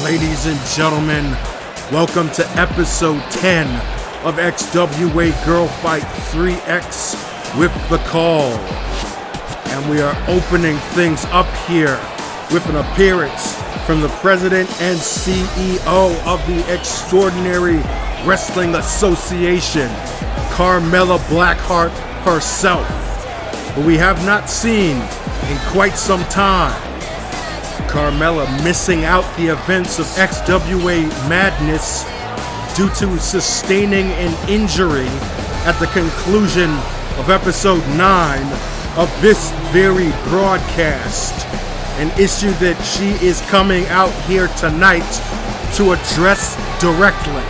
Ladies and gentlemen, welcome to episode 10 of XWA GIRLFIGHT 3X with the call. And we are opening things up here with an appearance from the president and CEO of the Extraordinary Wrestling Association, Carmella Blackheart herself, who we have not seen in quite some time. Carmella missing out the events of XWA Madness due to sustaining an injury at the conclusion of episode 9 of this very broadcast, an issue that she is coming out here tonight to address directly.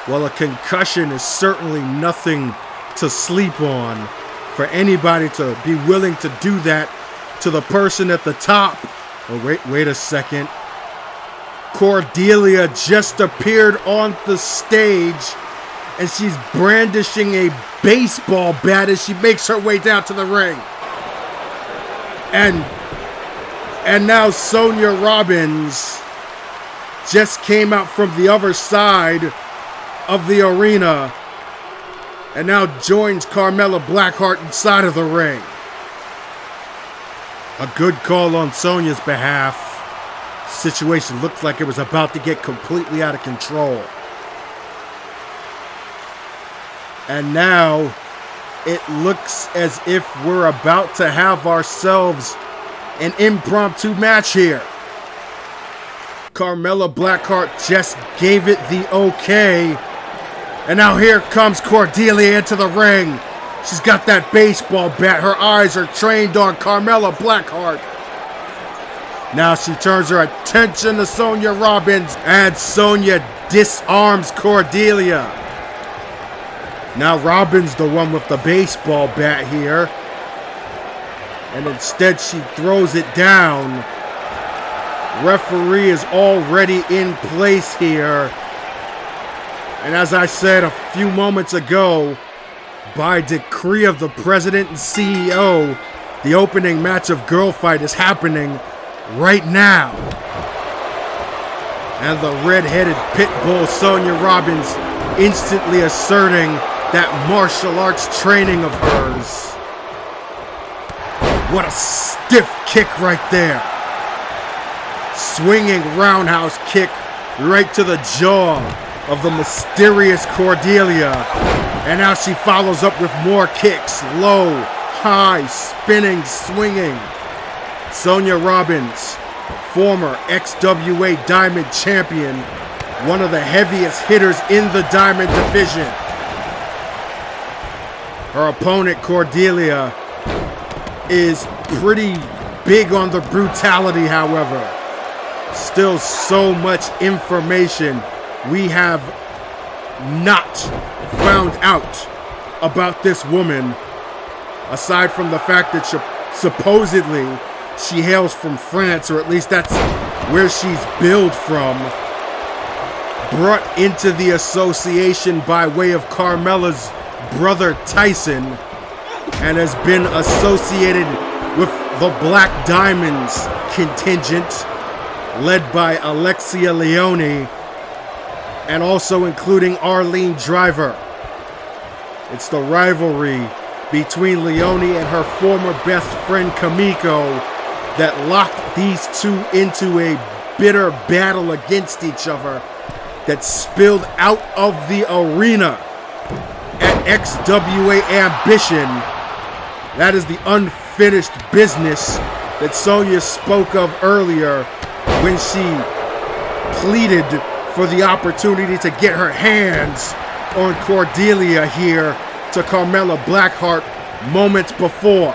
Well, a concussion is certainly nothing to sleep on. For anybody to be willing to do that to the person at the top. Oh, wait a second. Cordelia just appeared on the stage, and she's brandishing a baseball bat as she makes her way down to the ring. And now Sonya Robbins just came out from the other side of the arena and now joins Carmella Blackheart inside of the ring. A good call on Sonya's behalf. Situation looked like it was about to get completely out of control. And now it looks as if we're about to have ourselves an impromptu match here. Carmella Blackheart just gave it the okay. And now here comes Cordelia into the ring. She's got that baseball bat. Her eyes are trained on Carmella Blackheart. Now she turns her attention to Sonya Robbins, and Sonya disarms Cordelia. Now Robbins the one with the baseball bat here. And instead she throws it down. Referee is already in place here. And as I said a few moments ago, by decree of the president and CEO, the opening match of Girlfight is happening right now. And the red-headed pit bull Sonya Robbins instantly asserting that martial arts training of hers. What a stiff kick right there. Swinging roundhouse kick right to the jaw of the mysterious Cordelia. And now she follows up with more kicks. Low, high, spinning, swinging. Sonya Robbins, former XWA Diamond Champion, one of the heaviest hitters in the Diamond division. Her opponent, Cordelia, is pretty big on the brutality, however. Still so much information we have not found out about this woman, aside from the fact that supposedly she hails from France, or at least that's where she's billed from. Brought into the association by way of Carmella's brother Tyson, and has been associated with the Black Diamonds contingent, led by Alexia Leone, and also including Arlene Driver. It's the rivalry between Leone and her former best friend Kamiko that locked these two into a bitter battle against each other that spilled out of the arena at XWA Ambition. That is the unfinished business that Sonya spoke of earlier when she pleaded for the opportunity to get her hands on Cordelia here to Carmella Blackheart moments before.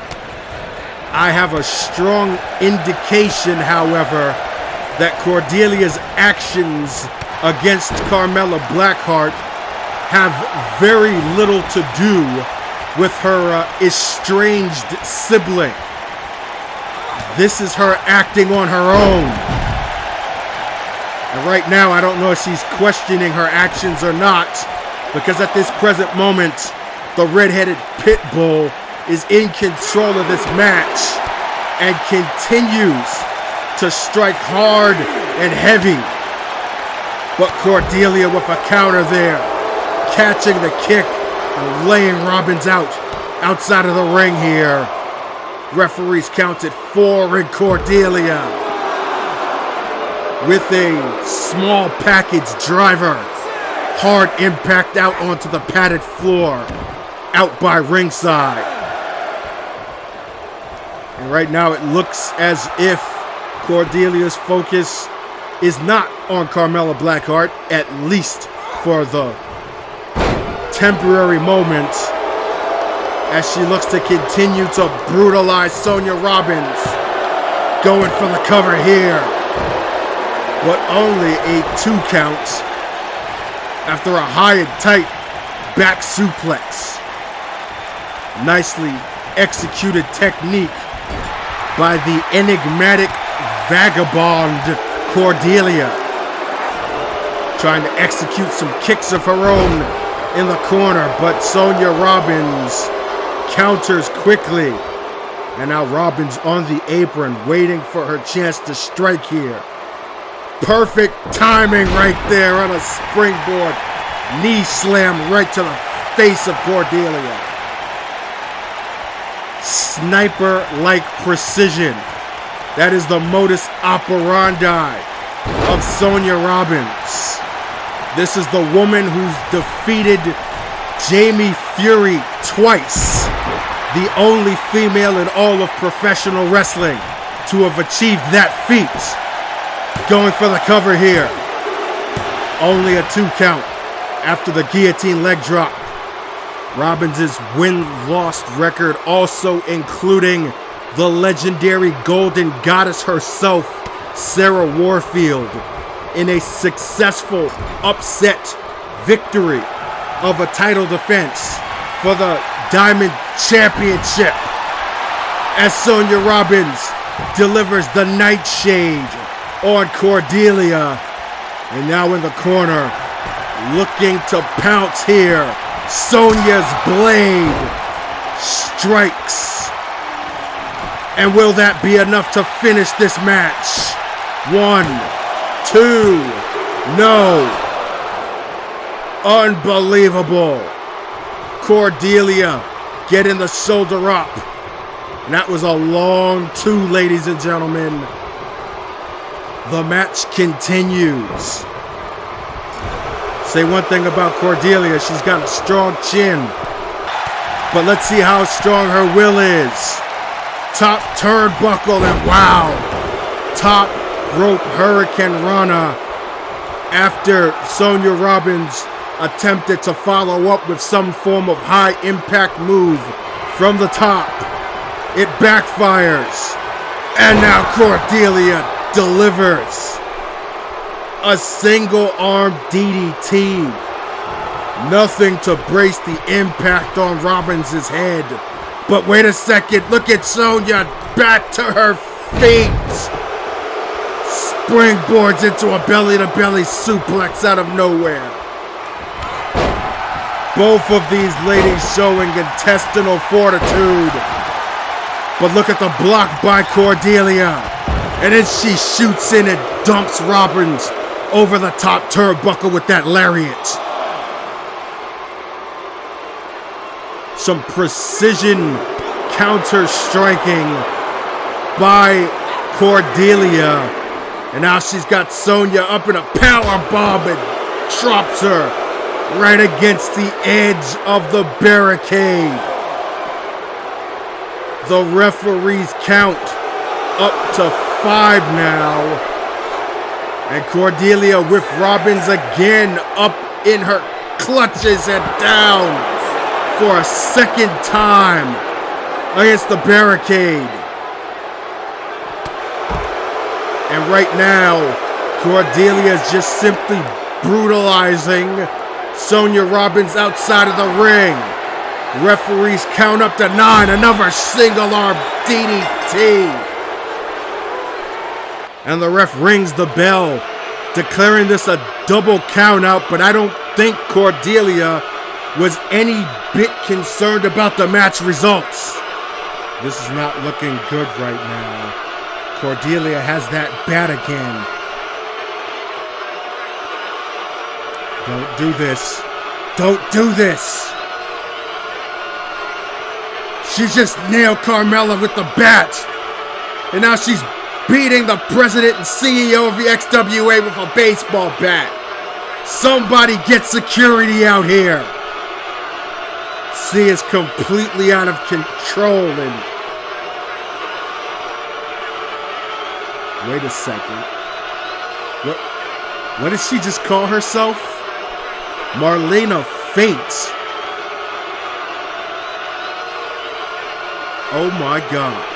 I have a strong indication, however, that Cordelia's actions against Carmella Blackheart have very little to do with her estranged sibling. This is her acting on her own. And right now, I don't know if she's questioning her actions or not, because at this present moment, the red-headed pit bull is in control of this match and continues to strike hard and heavy. But Cordelia with a counter there, catching the kick and laying Robbins out outside of the ring here. Referees counted 4 in Cordelia with a small package driver. Hard impact out onto the padded floor, out by ringside. And right now it looks as if Cordelia's focus is not on Carmella Blackheart, at least for the temporary moment, as she looks to continue to brutalize Sonya Robbins. Going for the cover here, but only a 2 count after a high and tight back suplex. Nicely executed technique by the enigmatic vagabond Cordelia, trying to execute some kicks of her own in the corner, but Sonya Robbins counters quickly. And now Robbins on the apron, waiting for her chance to strike here. Perfect timing right there on a springboard knee slam right to the face of Cordelia. Sniper-like precision. That is the modus operandi of Sonya Robbins. This is the woman who's defeated Jamie Fury twice. The only female in all of professional wrestling to have achieved that feat. Going for the cover here. Only a 2 count after the guillotine leg drop. Robbins' win-loss record also including the legendary Golden Goddess herself, Sarah Warfield, in a successful upset victory of a title defense for the Diamond Championship, as Sonya Robbins delivers the Nightshade on Cordelia. And now in the corner, looking to pounce here, Sonya's blade strikes. And will that be enough to finish this match? 1, 2, no. Unbelievable. Cordelia getting the shoulder up. And that was a long 2, ladies and gentlemen. The match continues. Say one thing about Cordelia, she's got a strong chin. But let's see how strong her will is. Top turnbuckle and wow. Top rope Hurricane Rana after Sonya Robbins attempted to follow up with some form of high impact move from the top. It backfires. And now Cordelia delivers a single arm DDT. Nothing to brace the impact on Robbins' head. But wait a second, look at Sonya back to her feet. Springboards into a belly-to-belly suplex out of nowhere. Both of these ladies showing intestinal fortitude. But look at the block by Cordelia. And then she shoots in and dumps Robbins over the top turnbuckle with that lariat. Some precision counter striking by Cordelia. And now she's got Sonya up in a power bomb and drops her right against the edge of the barricade. The referees count up to 5 now. And Cordelia with Robbins again up in her clutches and down for a second time against the barricade. And right now, Cordelia is just simply brutalizing Sonya Robbins outside of the ring. Referees count up to 9. Another single arm DDT. And the ref rings the bell, declaring this a double count out, but I don't think Cordelia was any bit concerned about the match results. This is not looking good right now. Cordelia has that bat again. Don't do this. Don't do this. She just nailed Carmella with the bat. And now she's beating the president and CEO of the XWA with a baseball bat. Somebody get security out here. She is completely out of control. And wait a second. What did she just call herself? Marlena Fate. Oh my God.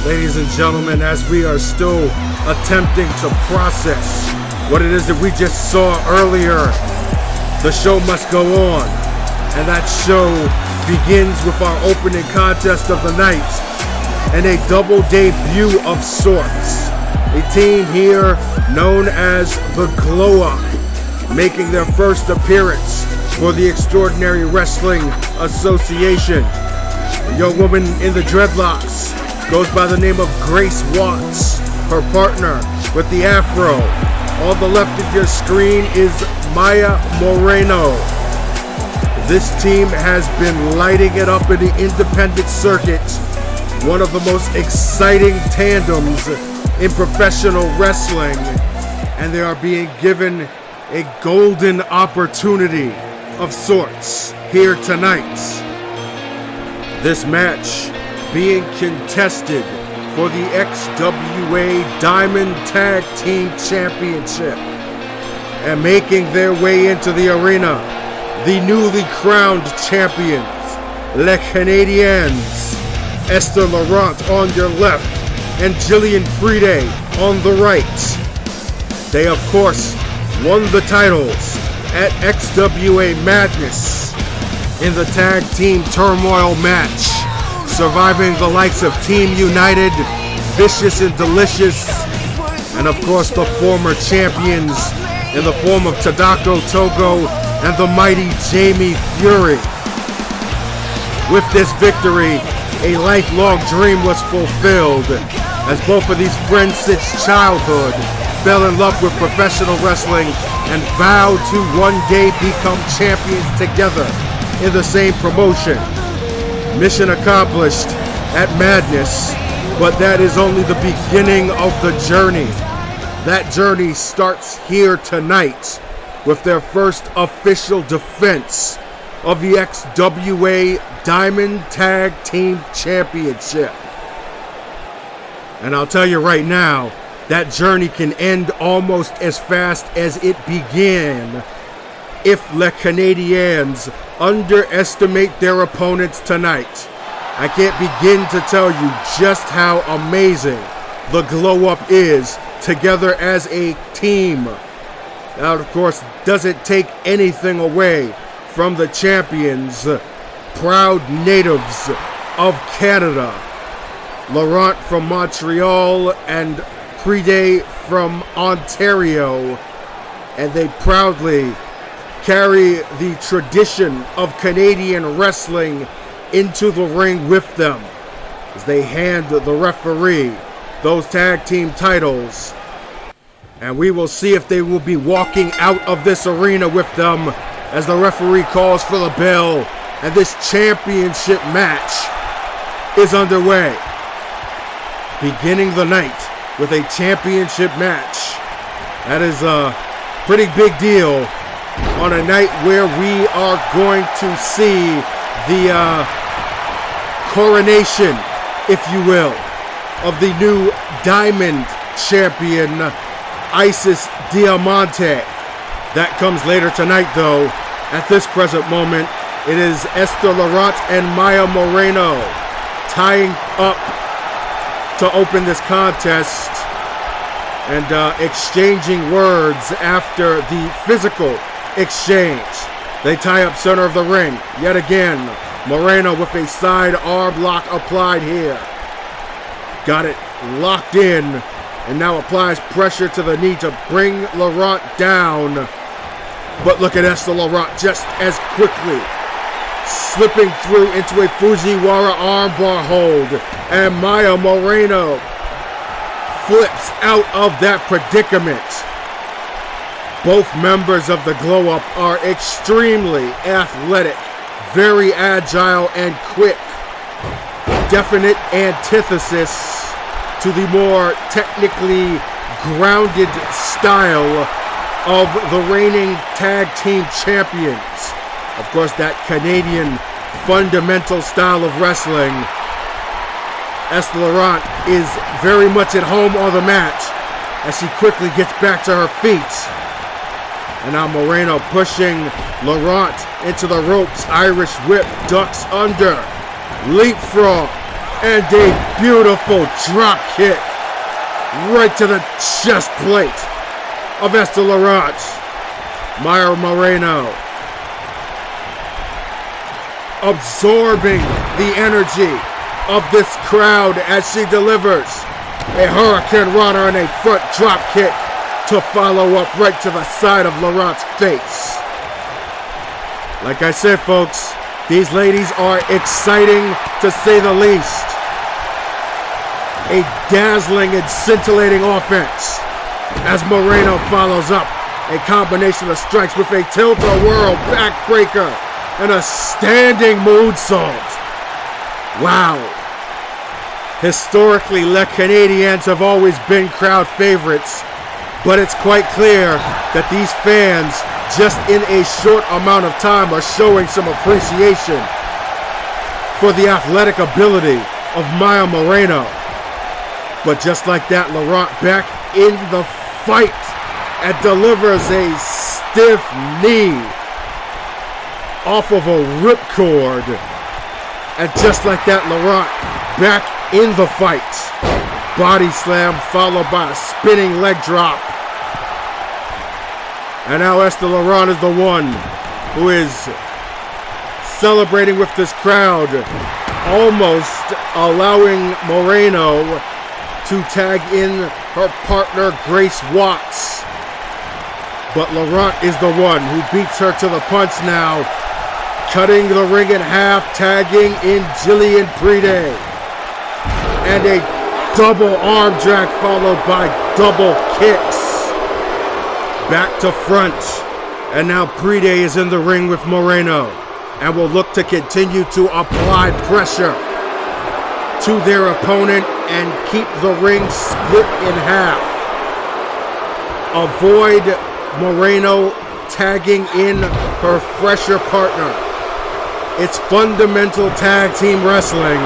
Ladies and gentlemen, as we are still attempting to process what it is that we just saw earlier, the show must go on. And that show begins with our opening contest of the night and a double debut of sorts. A team here known as the Glow Up, making their first appearance for the Extraordinary Wrestling Association. The young woman in the dreadlocks goes by the name of Grace Watts. Her partner with the afro on the left of your screen is Maya Moreno. This team has been lighting it up in the independent circuit. One of the most exciting tandems in professional wrestling. And they are being given a golden opportunity of sorts here tonight. This match being contested for the XWA Diamond Tag Team Championship. And making their way into the arena, the newly crowned champions, Les Canadiennes, Esther Laurent on your left, and Jillian Friede on the right. They, of course, won the titles at XWA Madness in the Tag Team Turmoil match, surviving the likes of Team United, Vicious and Delicious, and of course the former champions in the form of Tadako Togo and the mighty Jamie Fury. With this victory, a lifelong dream was fulfilled, as both of these friends since childhood fell in love with professional wrestling and vowed to one day become champions together in the same promotion. Mission accomplished at Madness, but that is only the beginning of the journey. That journey starts here tonight with their first official defense of the XWA Diamond Tag Team Championship. And I'll tell you right now, that journey can end almost as fast as it began if Les Canadiennes underestimate their opponents tonight. I can't begin to tell you just how amazing the Glow Up is together as a team. Now, of course, doesn't take anything away from the champions, proud natives of Canada. Laurent from Montreal and Friede from Ontario. And they proudly carry the tradition of Canadian wrestling into the ring with them as they hand the referee those tag team titles. And we will see if they will be walking out of this arena with them as the referee calls for the bell and this championship match is underway. Beginning the night with a championship match. That is a pretty big deal on a night where we are going to see the coronation, if you will, of the new Diamond Champion, Isis Diamante. That comes later tonight, though. At this present moment, it is Esther Laurent and Maya Moreno tying up to open this contest and exchanging words after the physical exchange. They tie up center of the ring. Yet again, Moreno with a side arm lock applied here. Got it locked in and now applies pressure to the knee to bring Laurent down. But look at Esther Laurent just as quickly slipping through into a Fujiwara armbar hold, and Maya Moreno flips out of that predicament. Both members of the Glow Up are extremely athletic, very agile and quick. Definite antithesis to the more technically grounded style of the reigning tag team champions. Of course, that Canadian fundamental style of wrestling. Esther Laurent is very much at home on the mat as she quickly gets back to her feet. And now Moreno pushing Laurent into the ropes. Irish whip, ducks under, leapfrog, and a beautiful drop kick right to the chest plate of Esther Laurent. Maya Moreno absorbing the energy of this crowd as she delivers a Hurricane Runner and a front drop kick to follow up right to the side of Laurent's face. Like I said, folks, these ladies are exciting to say the least. A dazzling and scintillating offense as Moreno follows up a combination of strikes with a tilt-a-whirl backbreaker and a standing moonsault. Wow. Historically, Les Canadiennes have always been crowd favorites, but it's quite clear that these fans, just in a short amount of time, are showing some appreciation for the athletic ability of Maya Moreno. But just like that, Laurent back in the fight and delivers a stiff knee off of a ripcord. And just like that, Laurent back in the fight. Body slam followed by a spinning leg drop. And now Esther Laurent is the one who is celebrating with this crowd, almost allowing Moreno to tag in her partner Grace Watts. But Laurent is the one who beats her to the punch now, cutting the ring in half, tagging in Jillian Pride. And a double arm drag followed by double kicks. Back to front. And now Pride is in the ring with Moreno and will look to continue to apply pressure to their opponent and keep the ring split in half. Avoid Moreno tagging in her fresher partner. It's fundamental tag team wrestling.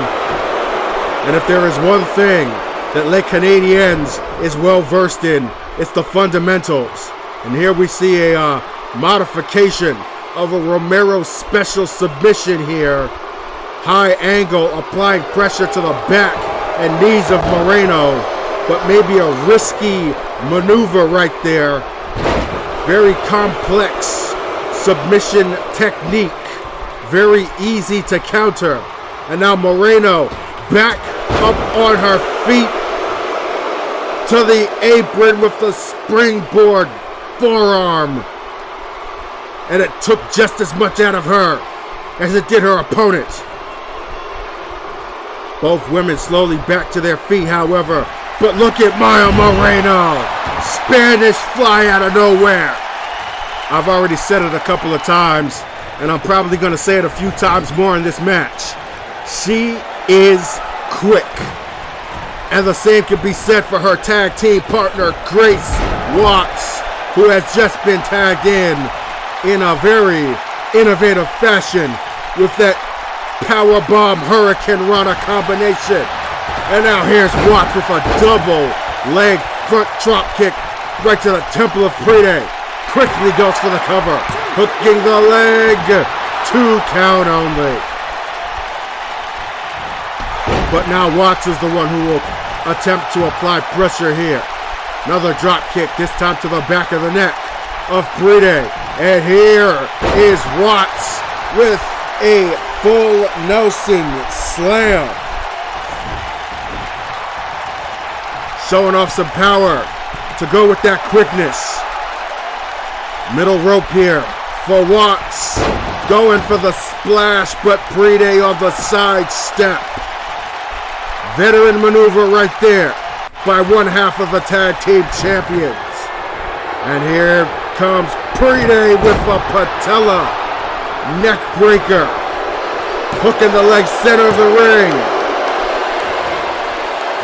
And if there is one thing that Les Canadiennes is well versed in, it's the fundamentals. And here we see a modification of a Romero special submission here. High angle, applying pressure to the back and knees of Moreno, but maybe a risky maneuver right there. Very complex submission technique, very easy to counter. And now Moreno back up on her feet to the apron with the springboard forearm. And it took just as much out of her as it did her opponent. Both women slowly back to their feet, however. But look at Maya Moreno. Spanish fly out of nowhere. I've already said it a couple of times, and I'm probably going to say it a few times more in this match. She is quick. And the same can be said for her tag team partner, Grace Watts, who has just been tagged in in a very innovative fashion with that powerbomb hurricane runner combination. And now here's Watts with a double leg front drop kick right to the temple of Pride. Quickly goes for the cover, hooking the leg. 2 count only. But now Watts is the one who will attempt to apply pressure here. Another drop kick, this time to the back of the neck of Pride. And here is Watts with a full Nelson slam. Showing off some power to go with that quickness. Middle rope here for Watts. Going for the splash, but Pride on the side step. Veteran maneuver right there by one half of the tag team champions. And here comes Pride with a patella neck breaker. Hooking the leg center of the ring.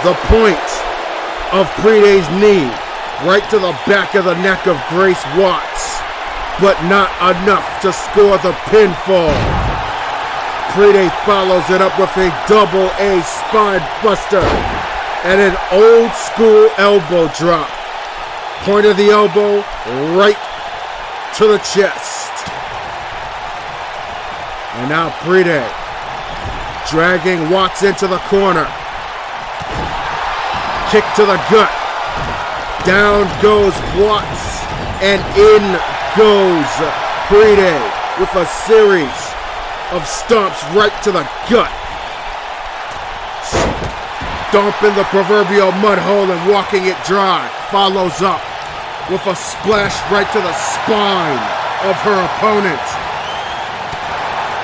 The point of Pride's knee right to the back of the neck of Grace Watts. But not enough to score the pinfall. Pride follows it up with a double A spine buster and an old school elbow drop. Point of the elbow right to the chest. And now Pride dragging Watts into the corner. Kick to the gut. Down goes Watts and in goes Pride with a series of stomps right to the gut. Stomping the proverbial mud hole and walking it dry. Follows up with a splash right to the spine of her opponent.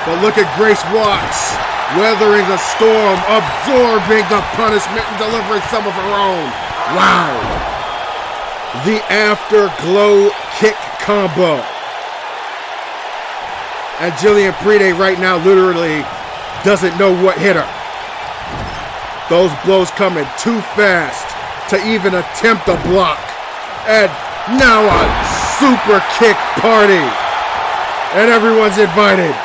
But look at Grace Watts weathering the storm, absorbing the punishment and delivering some of her own. Wow. The afterglow kick combo. And Jillian Pride right now literally doesn't know what hit her. Those blows coming too fast to even attempt a block. And now a super kick party. And everyone's invited.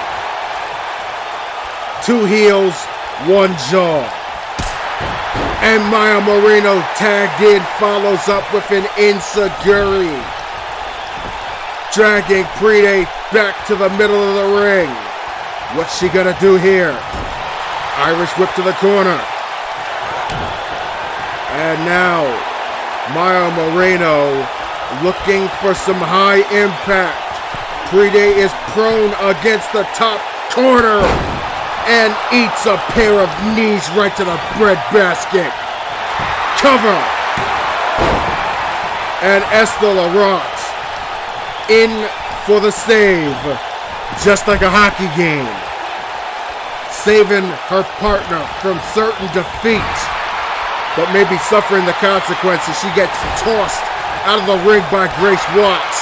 2 heels, 1 jaw. And Maya Moreno tagged in, follows up with an enziguri. Dragging Pride back to the middle of the ring. What's she gonna do here? Irish whip to the corner. And now, Maya Moreno looking for some high impact. Pride is prone against the top corner and eats a pair of knees right to the breadbasket. Cover. And Esther Laurent in for the save, just like a hockey game. Saving her partner from certain defeat, but maybe suffering the consequences. She gets tossed out of the ring by Grace Watts.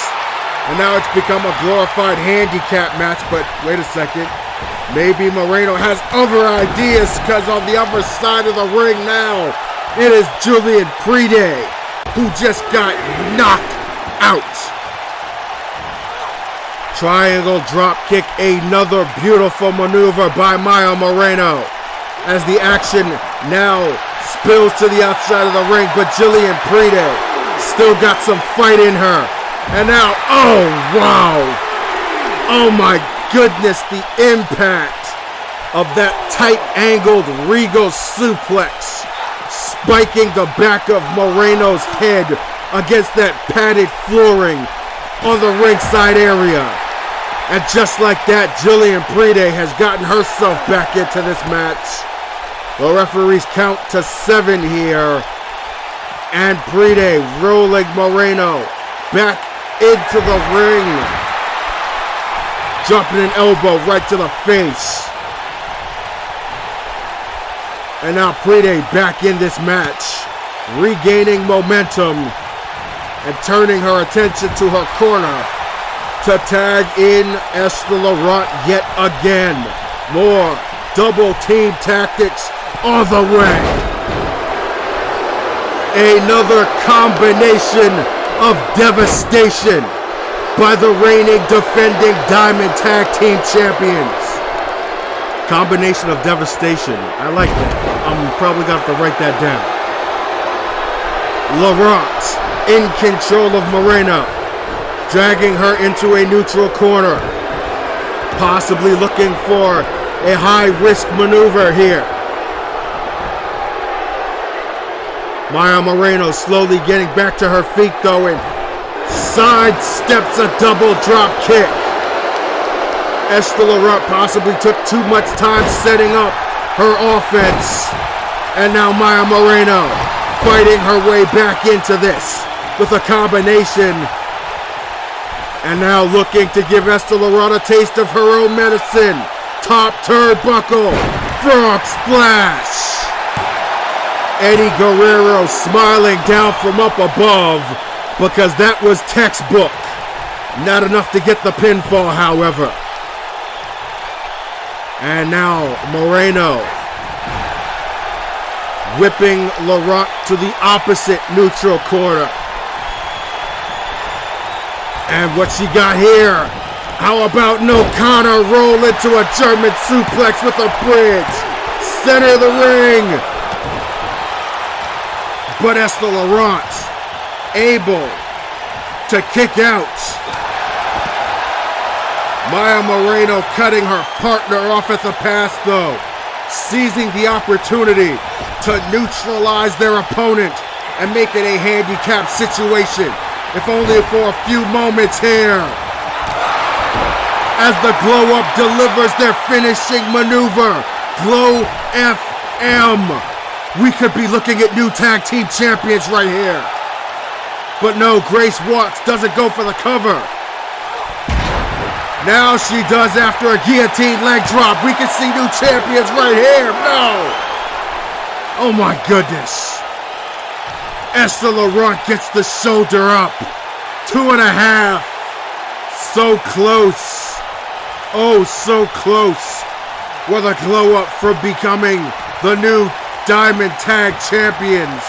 And now it's become a glorified handicap match, but wait a second. Maybe Moreno has other ideas, because on the other side of the ring now, it is Jillian Pride, who just got knocked out. Triangle drop kick, another beautiful maneuver by Maya Moreno. As the action now spills to the outside of the ring, but Jillian Pride still got some fight in her. And now, oh wow, oh my goodness, the impact of that tight angled regal suplex, spiking the back of Moreno's head against that padded flooring on the ringside area. And just like that, Jillian Pride has gotten herself back into this match. The referees count to 7 here. And Pride rolling Moreno back into the ring. Dropping an elbow right to the face. And now Pride back in this match, regaining momentum and turning her attention to her corner to tag in Esther Laurent yet again. More double team tactics on the way. Another combination of devastation by the reigning, defending Diamond Tag Team Champions. Combination of devastation. I like that. I'm probably going to have to write that down. Laurent in control of Moreno, dragging her into a neutral corner. Possibly looking for a high-risk maneuver here. Maya Moreno slowly getting back to her feet though and sidesteps a double drop kick. Laurent possibly took too much time setting up her offense. And now Maya Moreno fighting her way back into this with a combination. And now looking to give Laurent a taste of her own medicine. Top turnbuckle, frog splash. Eddie Guerrero smiling down from up above because that was textbook. Not enough to get the pinfall, however. And now Moreno whipping Laurent to the opposite neutral corner. And what she got here? How about no Connor roll into a German suplex with a bridge? Center of the ring. But Laurent able to kick out. Maya Moreno cutting her partner off at the pass though. Seizing the opportunity to neutralize their opponent and make it a handicap situation. If only for a few moments here. As the Glow Up delivers their finishing maneuver. Glow FM. We could be looking at new tag team champions right here. But no, Grace Watts doesn't go for the cover. Now she does after a guillotine leg drop. We can see new champions right here. No. Oh my goodness. Laurent gets the shoulder up. 2.5. So close. Oh, so close. With a Glow Up for becoming the new Diamond Tag Champions.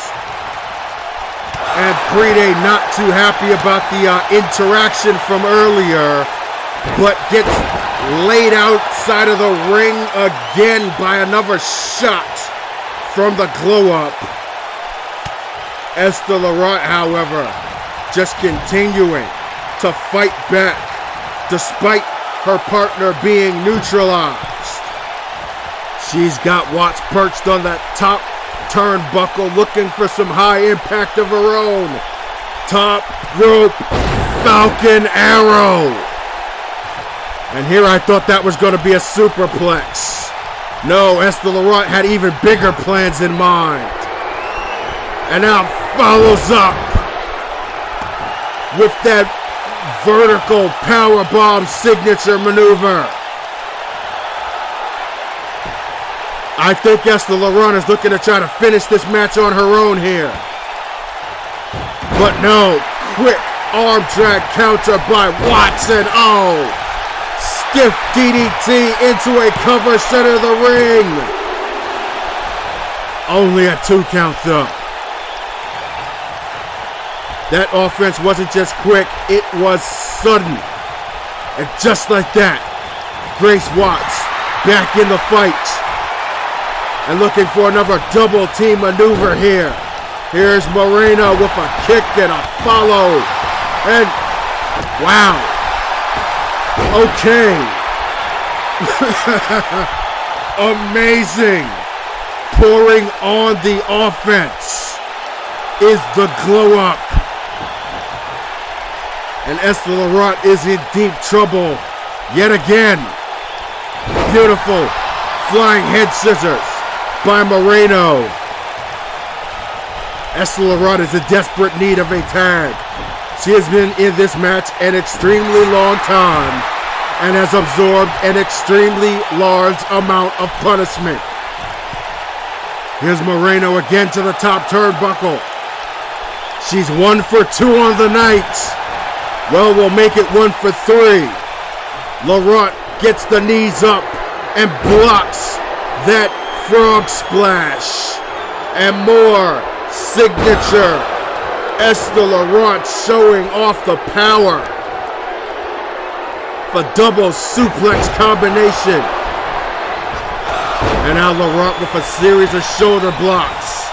And Pride not too happy about the interaction from earlier, but gets laid outside of the ring again by another shot from the Glow Up. Laurent, however, just continuing to fight back despite her partner being neutralized. She's got Watts perched on that top turnbuckle looking for some high impact of her own. Top rope Falcon Arrow. And here I thought that was going to be a superplex. No, Laurent had even bigger plans in mind. And now follows up with that vertical powerbomb signature maneuver. I think Laurent is looking to try to finish this match on her own here. But no, quick arm drag counter by Watson. Oh, stiff DDT into a cover center of the ring. Only a 2 count though. That offense wasn't just quick, it was sudden. And just like that, Grace Watts back in the fight. And looking for another double team maneuver here. Here's Moreno with a kick and a follow. And wow. Okay. Amazing. Pouring on the offense is the Glow Up. And Laurent is in deep trouble yet again. Beautiful flying head scissors by Moreno. Laurent is in desperate need of a tag. She has been in this match an extremely long time and has absorbed an extremely large amount of punishment. Here's Moreno again to the top turnbuckle. She's 1 for 2 on the night. Well, we'll make it 1 for 3. Laurent gets the knees up and blocks that frog splash. And more signature Laurent showing off the power a double suplex combination. And now Laurent with a series of shoulder blocks.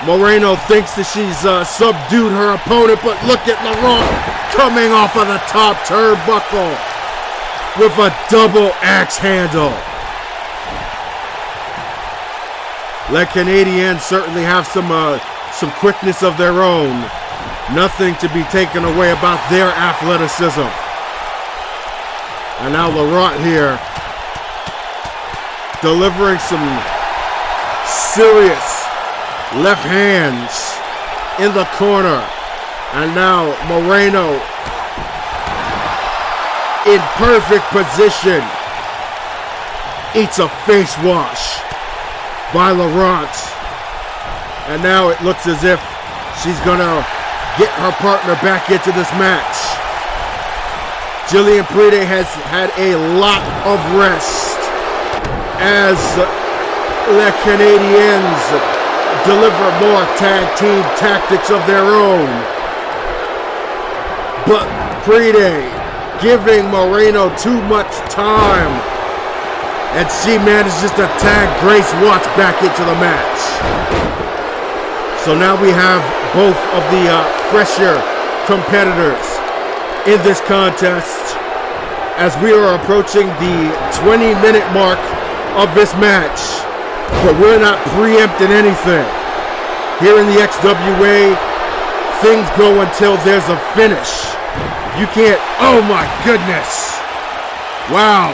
Moreno thinks that she's subdued her opponent, but look at Laurent coming off of the top turnbuckle with a double axe handle. Les Canadiennes certainly have some quickness of their own. Nothing to be taken away about their athleticism. And now Laurent here, delivering some serious left hands in the corner. And now Moreno in perfect position eats a face wash by Laurent. And now it looks as if she's gonna get her partner back into this match. Jillian Pride has had a lot of rest as Les Canadiennes deliver more tag team tactics of their own. But Pride giving Moreno too much time, and she manages to tag Grace Watts back into the match. So now we have both of the fresher competitors in this contest as we are approaching the 20-minute mark of this match. But we're not preempting anything. Here in the XWA, things go until there's a finish. You can't, oh my goodness. Wow.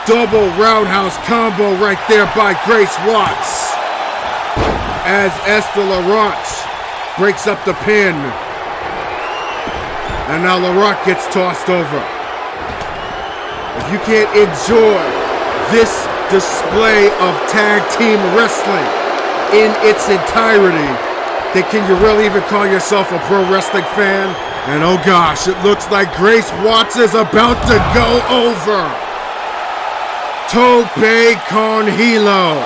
Double roundhouse combo right there by Grace Watts as Esther Laurent breaks up the pin. And now Laurent gets tossed over. If you can't enjoy this display of tag team wrestling in its entirety, then can you really even call yourself a pro wrestling fan? And oh gosh, it looks like Grace Watts is about to go over. Tope con hilo.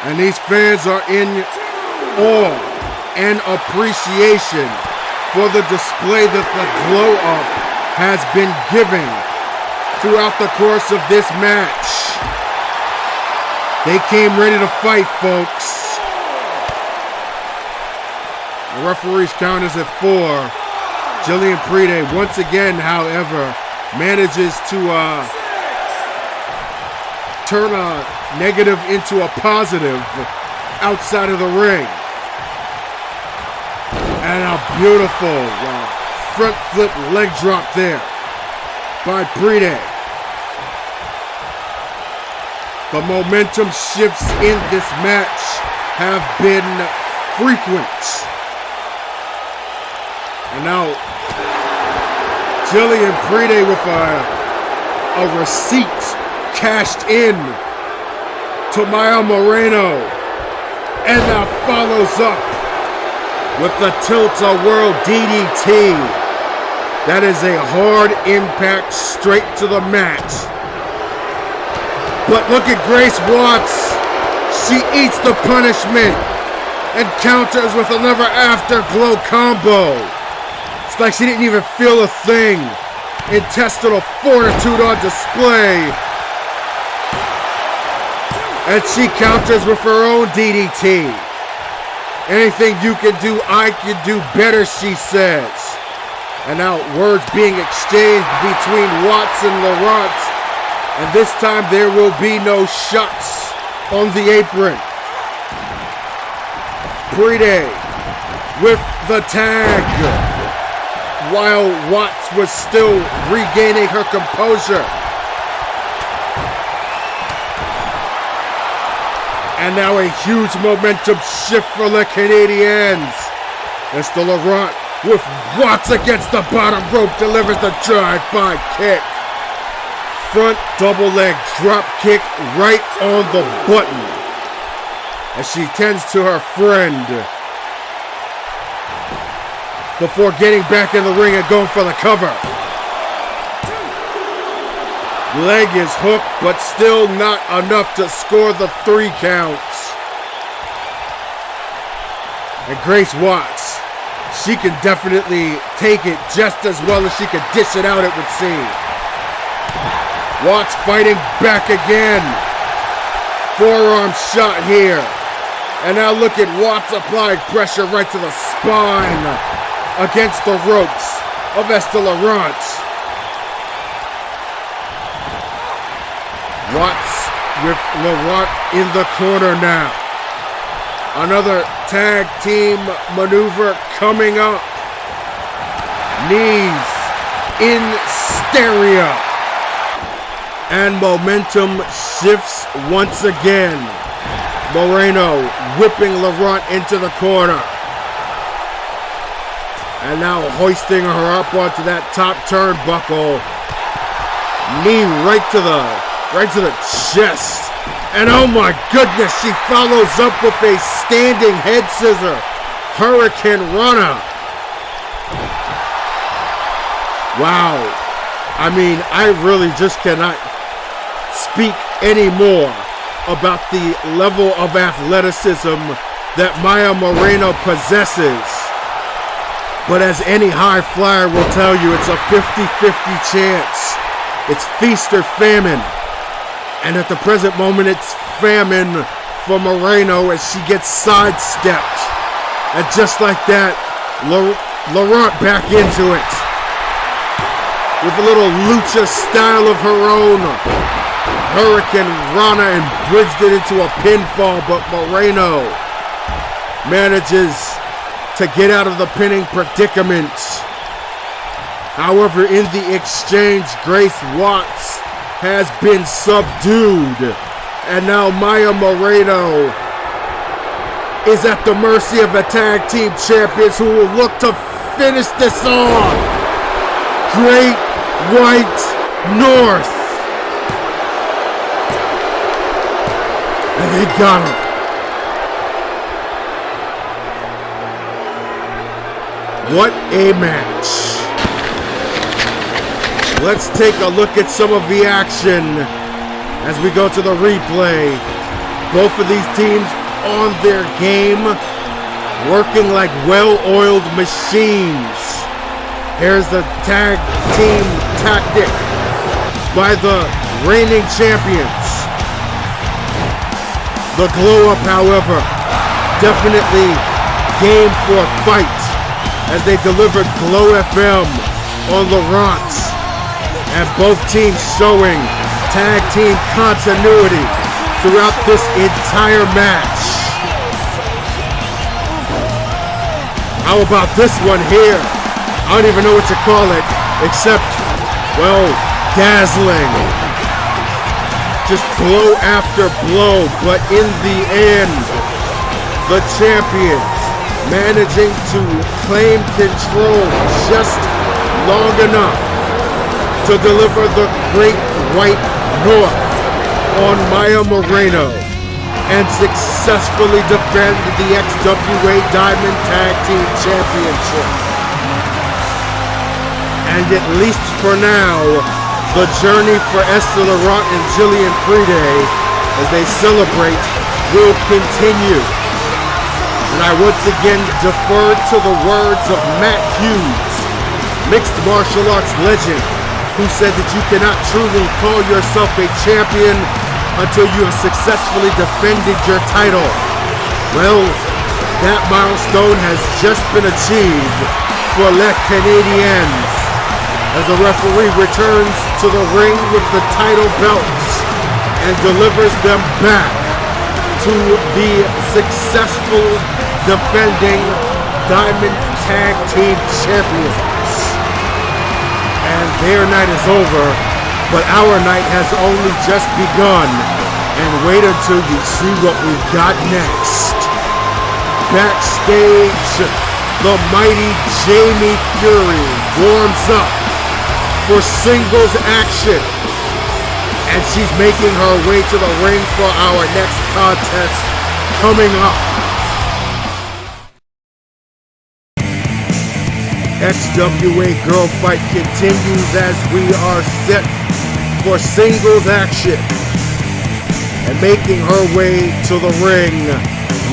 And these fans are in awe and appreciation for the display that the Glow Up has been giving throughout the course of this match. They came ready to fight, folks. The referee's count is at 4. Jillian Pride once again, however, manages to turn a negative into a positive outside of the ring. And a beautiful front flip leg drop there by Pride. The momentum shifts in this match have been frequent. And now Jillian Pride with a receipt cashed in to Maya Moreno, and now follows up with the Tilt-A-Whirl DDT. That is a hard impact straight to the mat. But look at Grace Watts. She eats the punishment and counters with another afterglow combo. It's like she didn't even feel a thing. Intestinal fortitude on display. And she counters with her own DDT. Anything you can do, I can do better, she says. And now words being exchanged between Watts and Laurent. And this time there will be no shots on the apron. Pride with the tag. While Watts was still regaining her composure. And now a huge momentum shift for Les Canadiennes. It's the Laurent with Watts against the bottom rope, delivers the drive-by kick. Front double leg drop kick right on the button. As she tends to her friend. Before getting back in the ring and going for the cover. Leg is hooked, but still not enough to score the 3 counts. And Grace Watts she can definitely take it just as well as she could dish it out, it would seem. Watts fighting back again. Forearm shot here. And now look at Watts applying pressure right to the spine against the ropes of Laurent. Watts with Laurent in the corner now. Another tag team maneuver coming up. Knees in stereo. And momentum shifts once again. Moreno whipping Laurent into the corner. And now hoisting her up onto that top turnbuckle. Knee right to the chest. And oh my goodness, she follows up with a standing head scissor. Hurricane Rana. Wow. I mean, I really just cannot speak anymore about the level of athleticism that Maya Moreno possesses. But as any high flyer will tell you, it's a 50-50 chance. It's feast or famine. And at the present moment, it's famine for Moreno as she gets sidestepped. And just like that, Laurent back into it. With a little lucha style of her own. Hurricane Rana and bridged it into a pinfall, but Moreno manages to get out of the pinning predicament. However, in the exchange, Grace Watts has been subdued. And now Maya Moreno is at the mercy of a tag team champions who will look to finish this off. Great White North. And they got him. What a match. Let's take a look at some of the action as we go to the replay. Both of these teams on their game, working like well-oiled machines. Here's the tag team tactic by the reigning champions. The glow up, however, definitely game for a fight as they delivered Glow FM on Laurent. And both teams showing tag team continuity throughout this entire match. How about this one here? I don't even know what to call it, except, well, dazzling. Just blow after blow, but in the end, the champions managing to claim control just long enough to deliver the Great White North on Maya Moreno and successfully defend the XWA Diamond Tag Team Championship. And at least for now, the journey for Laurent and Jillian Pride as they celebrate will continue. And I once again defer to the words of Matt Hughes, mixed martial arts legend, who said that you cannot truly call yourself a champion until you have successfully defended your title. Well, that milestone has just been achieved for Les Canadiennes as the referee returns to the ring with the title belts and delivers them back to the successful defending Diamond Tag Team Champions. And their night is over, but our night has only just begun. And wait until you see what we've got next. Backstage, the mighty Jamie Fury warms up for singles action. And she's making her way to the ring for our next contest coming up. XWA Girl Fight continues as we are set for singles action. And making her way to the ring,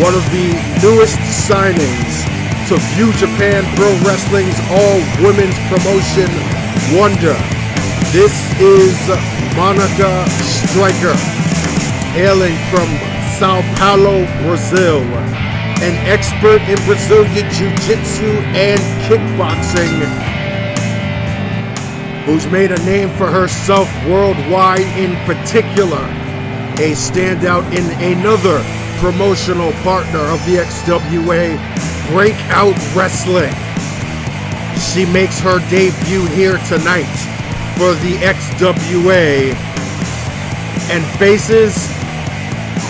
one of the newest signings to View Japan Pro Wrestling's all-women's promotion wonder. This is Monika Stryker, hailing from Sao Paulo, Brazil, an expert in Brazilian Jiu-Jitsu and kickboxing, who's made a name for herself worldwide, in particular, a standout in another promotional partner of the XWA, Breakout Wrestling. She makes her debut here tonight for the XWA and faces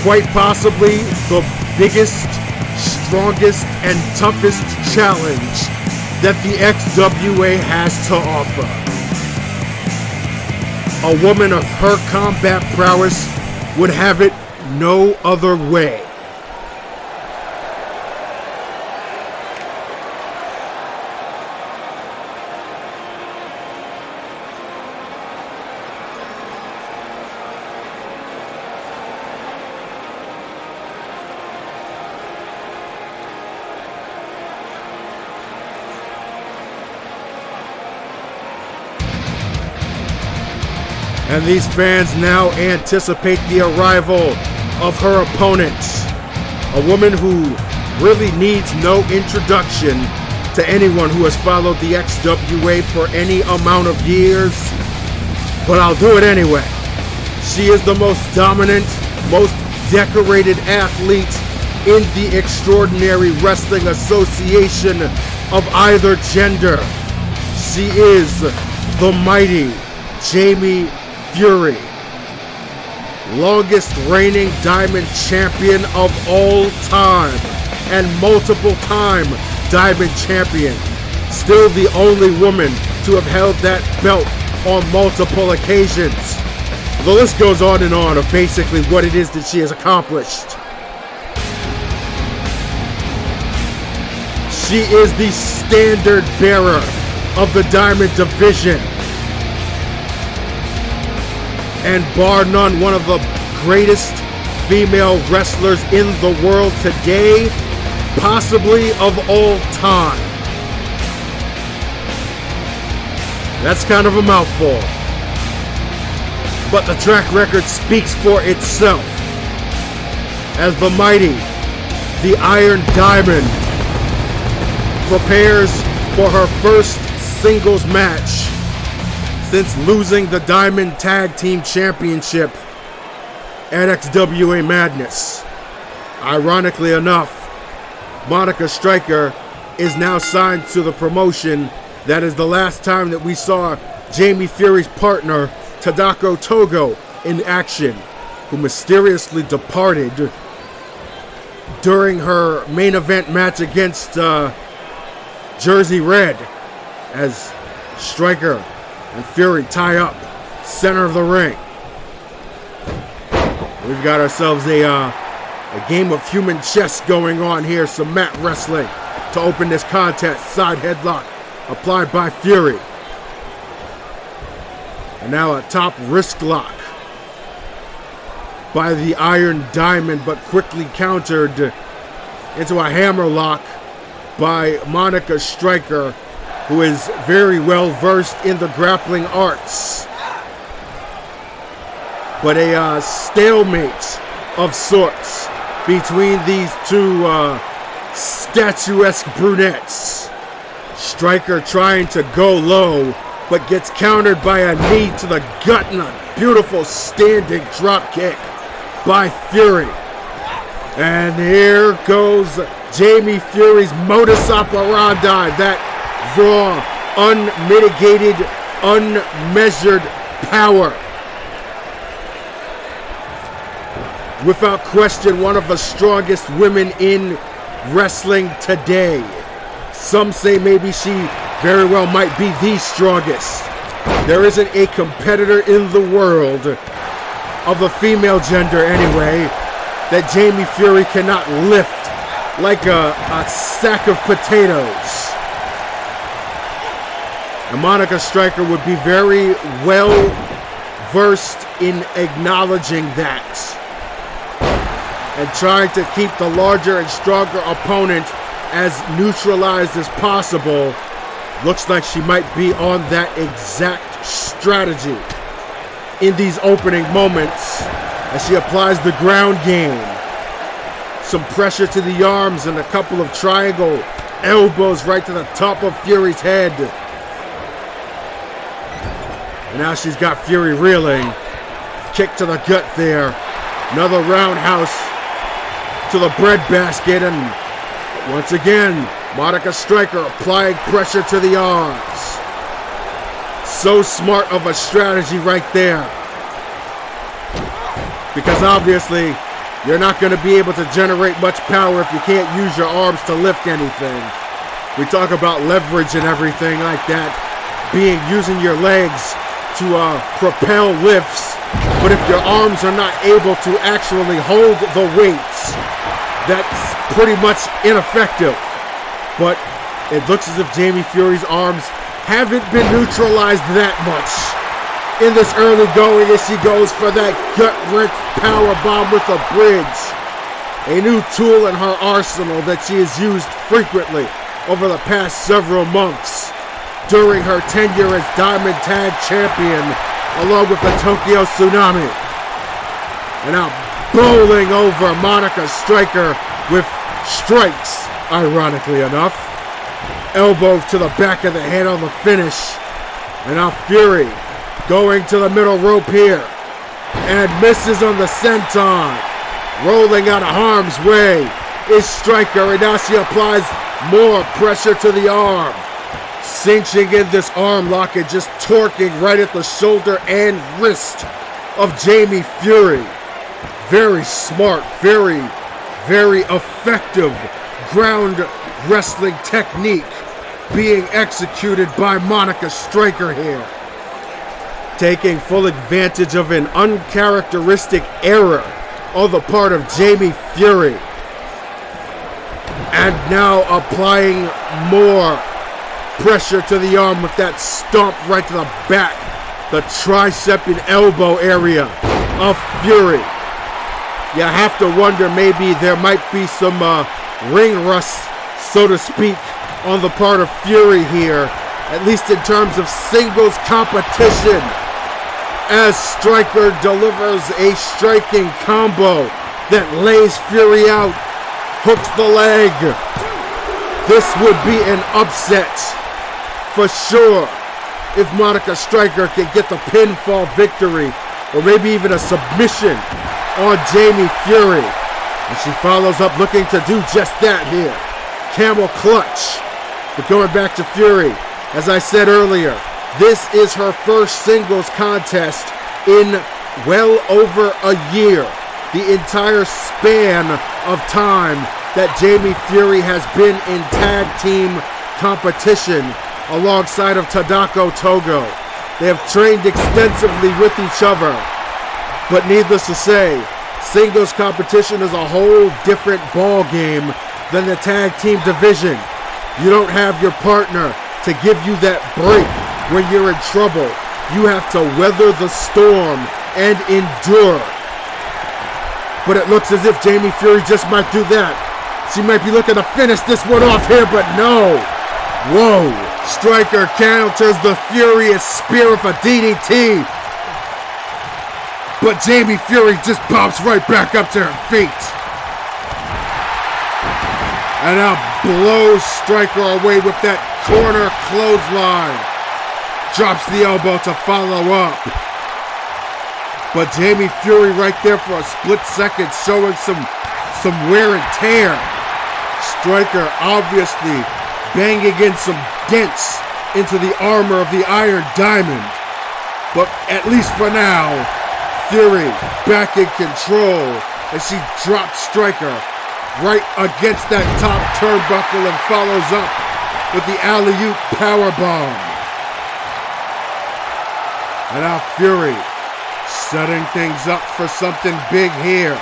quite possibly the biggest, strongest, and toughest challenge that the XWA has to offer. A woman of her combat prowess would have it no other way. And these fans now anticipate the arrival of her opponent, a woman who really needs no introduction to anyone who has followed the XWA for any amount of years, but I'll do it anyway. She is the most dominant, most decorated athlete in the Extraordinary Wrestling Association of either gender. She is the mighty Jamie Fury, longest reigning Diamond Champion of all time and multiple time Diamond Champion. Still the only woman to have held that belt on multiple occasions. The list goes on and on of basically what it is that she has accomplished. She is the standard bearer of the Diamond Division, and bar none, one of the greatest female wrestlers in the world today, possibly of all time. That's kind of a mouthful, but the track record speaks for itself, as the mighty, the Iron Diamond, prepares for her first singles match since losing the Diamond Tag Team Championship at XWA Madness. Ironically enough, Monika Stryker is now signed to the promotion. That is the last time that we saw Jamie Fury's partner, Tadako Togo, in action, who mysteriously departed during her main event match against Jersey Red, as Stryker and Fury tie up center of the ring. We've got ourselves a game of human chess going on here. Some mat wrestling to open this contest. Side headlock applied by Fury. And now a top wrist lock by the Iron Diamond, but quickly countered into a hammer lock by Monika Stryker, who is very well versed in the grappling arts. But a stalemate of sorts between these two statuesque brunettes. Stryker trying to go low, but gets countered by a knee to the gut and a beautiful standing drop kick by Fury. And here goes Jamie Fury's modus operandi, that raw, unmitigated, unmeasured power. Without question, one of the strongest women in wrestling today. Some say maybe she very well might be the strongest. There isn't a competitor in the world, of the female gender anyway, that Jamie Fury cannot lift like a sack of potatoes. And Monika Stryker would be very well versed in acknowledging that and trying to keep the larger and stronger opponent as neutralized as possible. Looks like she might be on that exact strategy in these opening moments as she applies the ground game. Some pressure to the arms and a couple of triangle elbows right to the top of Fury's head. And now she's got Fury reeling. Kick to the gut there. Another roundhouse to the breadbasket, and once again, Monika Stryker applying pressure to the arms. So smart of a strategy right there. Because obviously, you're not going to be able to generate much power if you can't use your arms to lift anything. We talk about leverage and everything like that, using your legs to propel lifts, but if your arms are not able to actually hold the weights, that's pretty much ineffective. But it looks as if Jamie Fury's arms haven't been neutralized that much in this early going as she goes for that gut-wrench power bomb with a bridge. A new tool in her arsenal that she has used frequently over the past several months during her tenure as Diamond Tag Champion, along with the Tokyo Tsunami. And now bowling over Monika Stryker with strikes, ironically enough. Elbow to the back of the head on the finish. And now Fury going to the middle rope here. And misses on the senton. Rolling out of harm's way is Stryker, and now she applies more pressure to the arm. Cinching in this arm lock and just torquing right at the shoulder and wrist of Jamie Fury. Very smart, very, very effective ground wrestling technique being executed by Monika Stryker here. Taking full advantage of an uncharacteristic error on the part of Jamie Fury. And now applying more pressure to the arm with that stomp right to the back, the tricep and elbow area of Fury. You have to wonder, maybe there might be some ring rust, so to speak, on the part of Fury here, at least in terms of singles competition, as Stryker delivers a striking combo that lays Fury out, hooks the leg. This would be an upset for sure if Monika Stryker can get the pinfall victory, or maybe even a submission on Jamie Fury. And she follows up looking to do just that here. Camel clutch. But going back to Fury, as I said earlier, this is her first singles contest in well over a year. The entire span of time that Jamie Fury has been in tag team competition alongside of Tadako Togo. They have trained extensively with each other. But needless to say, singles competition is a whole different ball game than the tag team division. You don't have your partner to give you that break when you're in trouble. You have to weather the storm and endure. But it looks as if Jamie Fury just might do that. She might be looking to finish this one off here, but no. Whoa. Stryker counters the furious spear of a DDT. But Jamie Fury just pops right back up to her feet. And now blows Stryker away with that corner clothesline. Drops the elbow to follow up. But Jamie Fury right there for a split second, showing some wear and tear. Stryker obviously banging in some dents into the armor of the Iron Diamond. But at least for now, Fury back in control as she drops Stryker right against that top turnbuckle and follows up with the alley-oop powerbomb. And now Fury setting things up for something big here.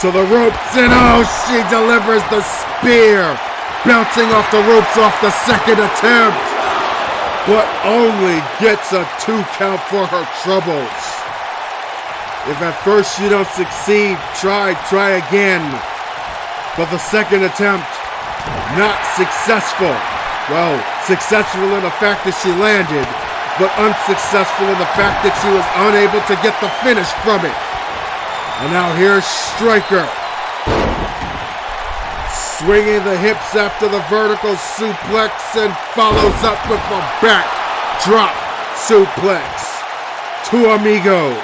To the ropes, and oh, she delivers the spear, bouncing off the ropes off the second attempt, but only gets a 2 count for her troubles. If at first you don't succeed, try again. But the second attempt, not successful. Well, successful in the fact that she landed, but unsuccessful in the fact that she was unable to get the finish from it. And now here's Stryker. Swinging the hips after the vertical suplex and follows up with a back drop suplex. Two amigos.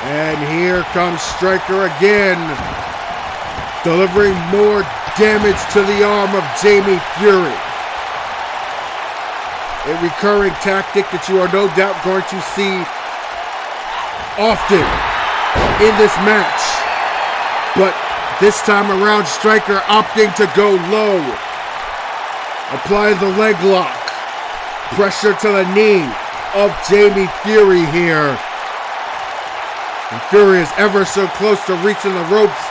And here comes Stryker again, delivering more damage to the arm of Jamie Fury. A recurring tactic that you are no doubt going to see often in this match. But this time around, Stryker opting to go low. Apply the leg lock. Pressure to the knee of Jamie Fury here. And Fury is ever so close to reaching the ropes,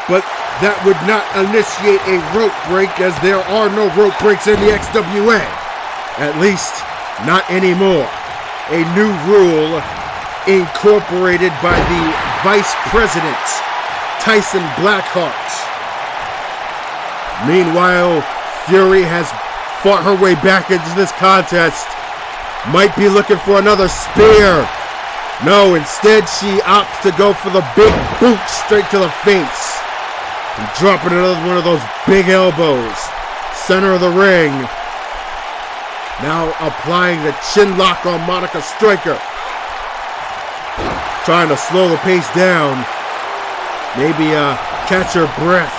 but that would not initiate a rope break, as there are no rope breaks in the XWA. At least, not anymore. A new rule incorporated by the Vice President, Tyson Blackheart. Meanwhile, Fury has fought her way back into this contest. Might be looking for another spear. No, instead she opts to go for the big boot straight to the face. And dropping another one of those big elbows. Center of the ring. Now applying the chin lock on Monika Stryker. Trying to slow the pace down. Maybe catch her breath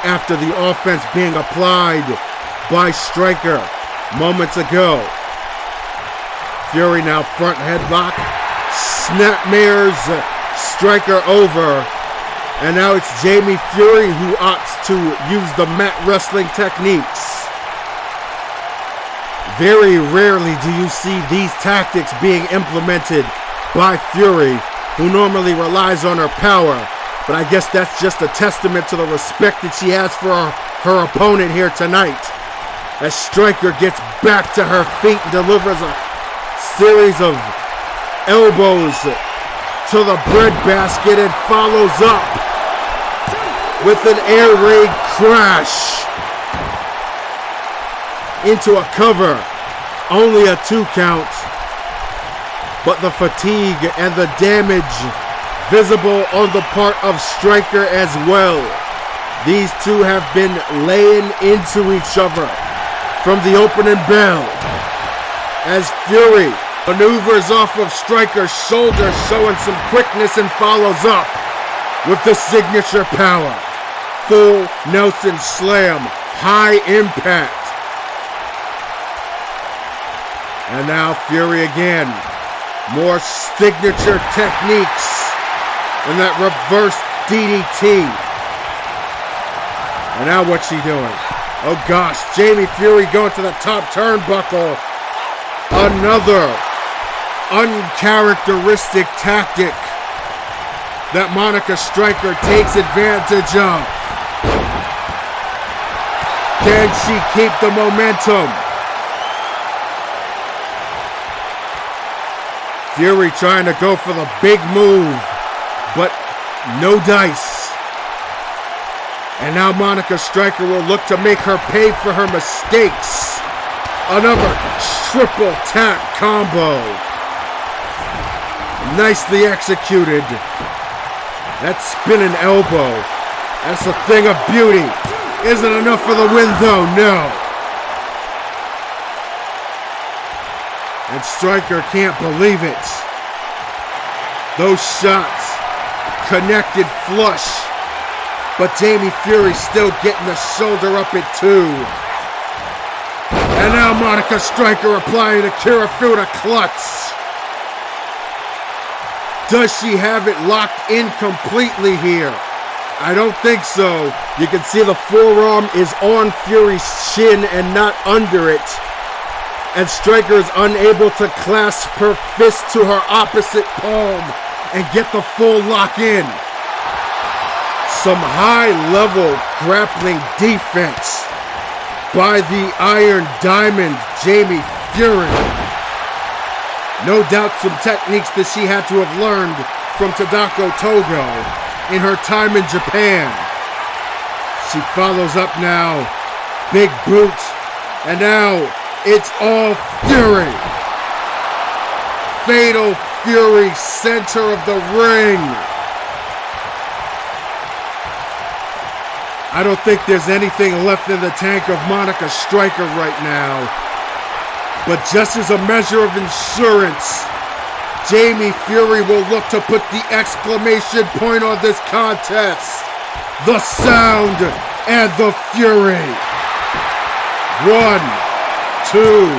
after the offense being applied by Stryker moments ago. Fury now front headlock, snapmares Stryker over, and now it's Jamie Fury who opts to use the mat wrestling techniques. Very rarely do you see these tactics being implemented by Fury, who normally relies on her power, but I guess that's just a testament to the respect that she has for her opponent here tonight. As Stryker gets back to her feet and delivers a series of elbows to the breadbasket and follows up with an air raid crash into a cover. Only a 2 count, but the fatigue and the damage visible on the part of Stryker as well. These two have been laying into each other from the opening bell. As Fury maneuvers off of Stryker's shoulder, showing some quickness, and follows up with the signature power. Full Nelson Slam, high impact. And now Fury again. More signature techniques and that reverse DDT. And now what's she doing? Oh gosh, Jamie Fury going to the top turnbuckle. Another uncharacteristic tactic that Monika Stryker takes advantage of. Can she keep the momentum? Fury trying to go for the big move, but no dice. And now Monika Stryker will look to make her pay for her mistakes. Another triple tap combo. Nicely executed. That spinning elbow. That's a thing of beauty. Isn't enough for the win though, no. And Stryker can't believe it. Those shots connected flush. But Jamie Fury still getting the shoulder up at 2. And now Monika Stryker applying a Kirifuda clutch. Does she have it locked in completely here? I don't think so. You can see the forearm is on Fury's chin and not under it. And Stryker is unable to clasp her fist to her opposite palm and get the full lock in. Some high-level grappling defense by the Iron Diamond, Jamie Fury. No doubt some techniques that she had to have learned from Tadako Togo in her time in Japan. She follows up now. Big boots. And now it's all Fury. Fatal Fury, center of the ring. I don't think there's anything left in the tank of Monika Stryker right now. But just as a measure of insurance, Jamie Fury will look to put the exclamation point on this contest. The sound and the fury. 1, 2,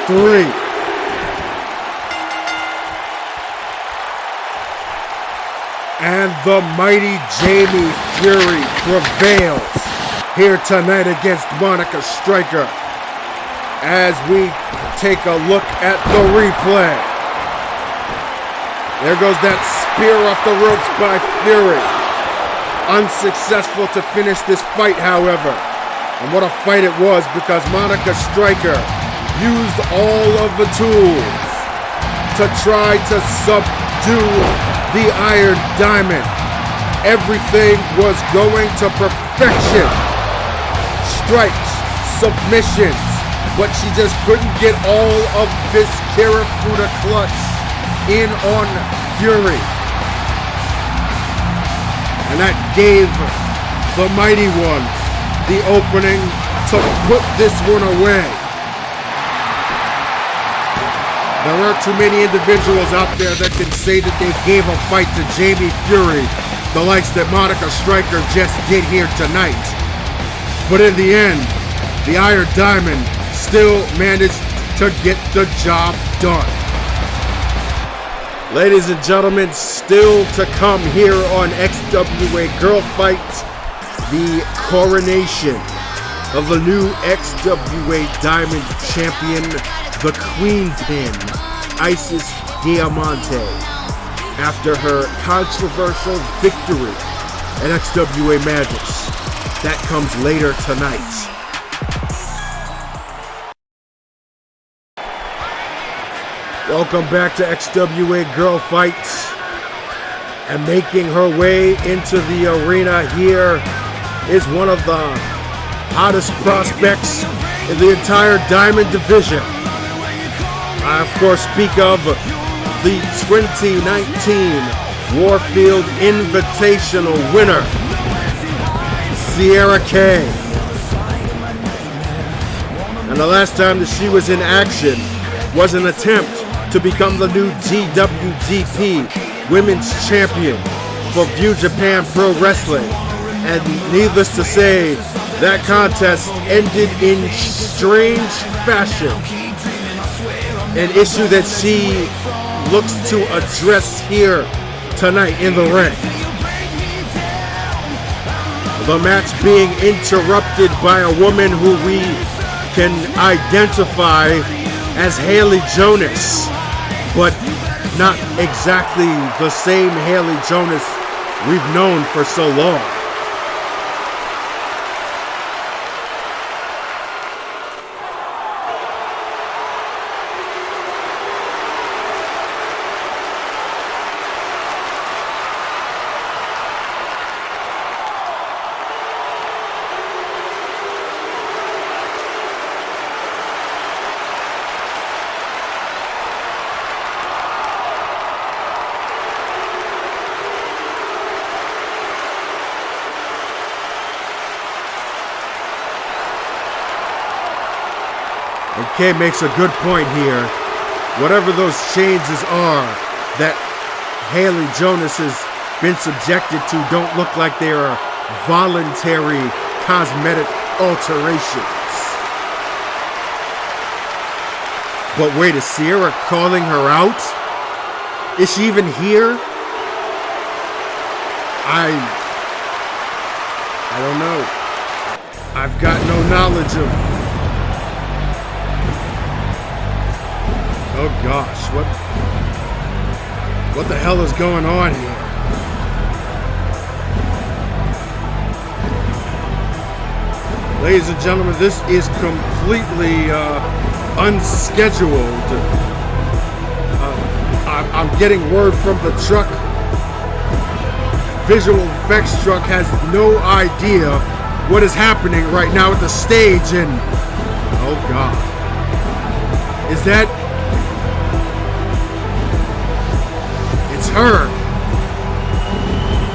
3. And the mighty Jamie Fury prevails here tonight against Monika Stryker. As we take a look at the replay. There goes that spear off the ropes by Fury. Unsuccessful to finish this fight, however. And what a fight it was, because Monika Stryker used all of the tools to try to subdue the Iron Diamond. Everything was going to perfection. Strikes, submissions, but she just couldn't get all of this Kirifuda clutch in on Fury. And that gave the Mighty One the opening to put this one away. There aren't too many individuals out there that can say that they gave a fight to Jamie Fury, the likes that Monika Stryker just did here tonight. But in the end, the Iron Diamond still managed to get the job done. Ladies and gentlemen, still to come here on XWA Girlfight, the coronation of the new XWA Diamond Champion, the Queen Pin, Isis Diamante, after her controversial victory at XWA Madness. That comes later tonight. Welcome back to XWA Girlfight. And making her way into the arena here is one of the hottest prospects in the entire Diamond division. I, of course, speak of the 2019 Warfield Invitational winner, Sierra Kay. And the last time that she was in action was an attempt to become the new GWGP Women's Champion for View Japan Pro Wrestling. And needless to say, that contest ended in strange fashion. An issue that she looks to address here tonight in the ring. The match being interrupted by a woman who we can identify as Haley Jonas, but not exactly the same Haley Jonas we've known for so long. Kay makes a good point here. Whatever those changes are that Haley Jonas has been subjected to don't look like they are voluntary cosmetic alterations. But wait, is Sierra calling her out? Is she even here? I don't know. I've got no knowledge of. Oh gosh, what the hell is going on here? Ladies and gentlemen, this is completely unscheduled. I'm getting word from the truck visual effects truck has no idea what is happening right now at the stage, and oh God. Is that... It's her.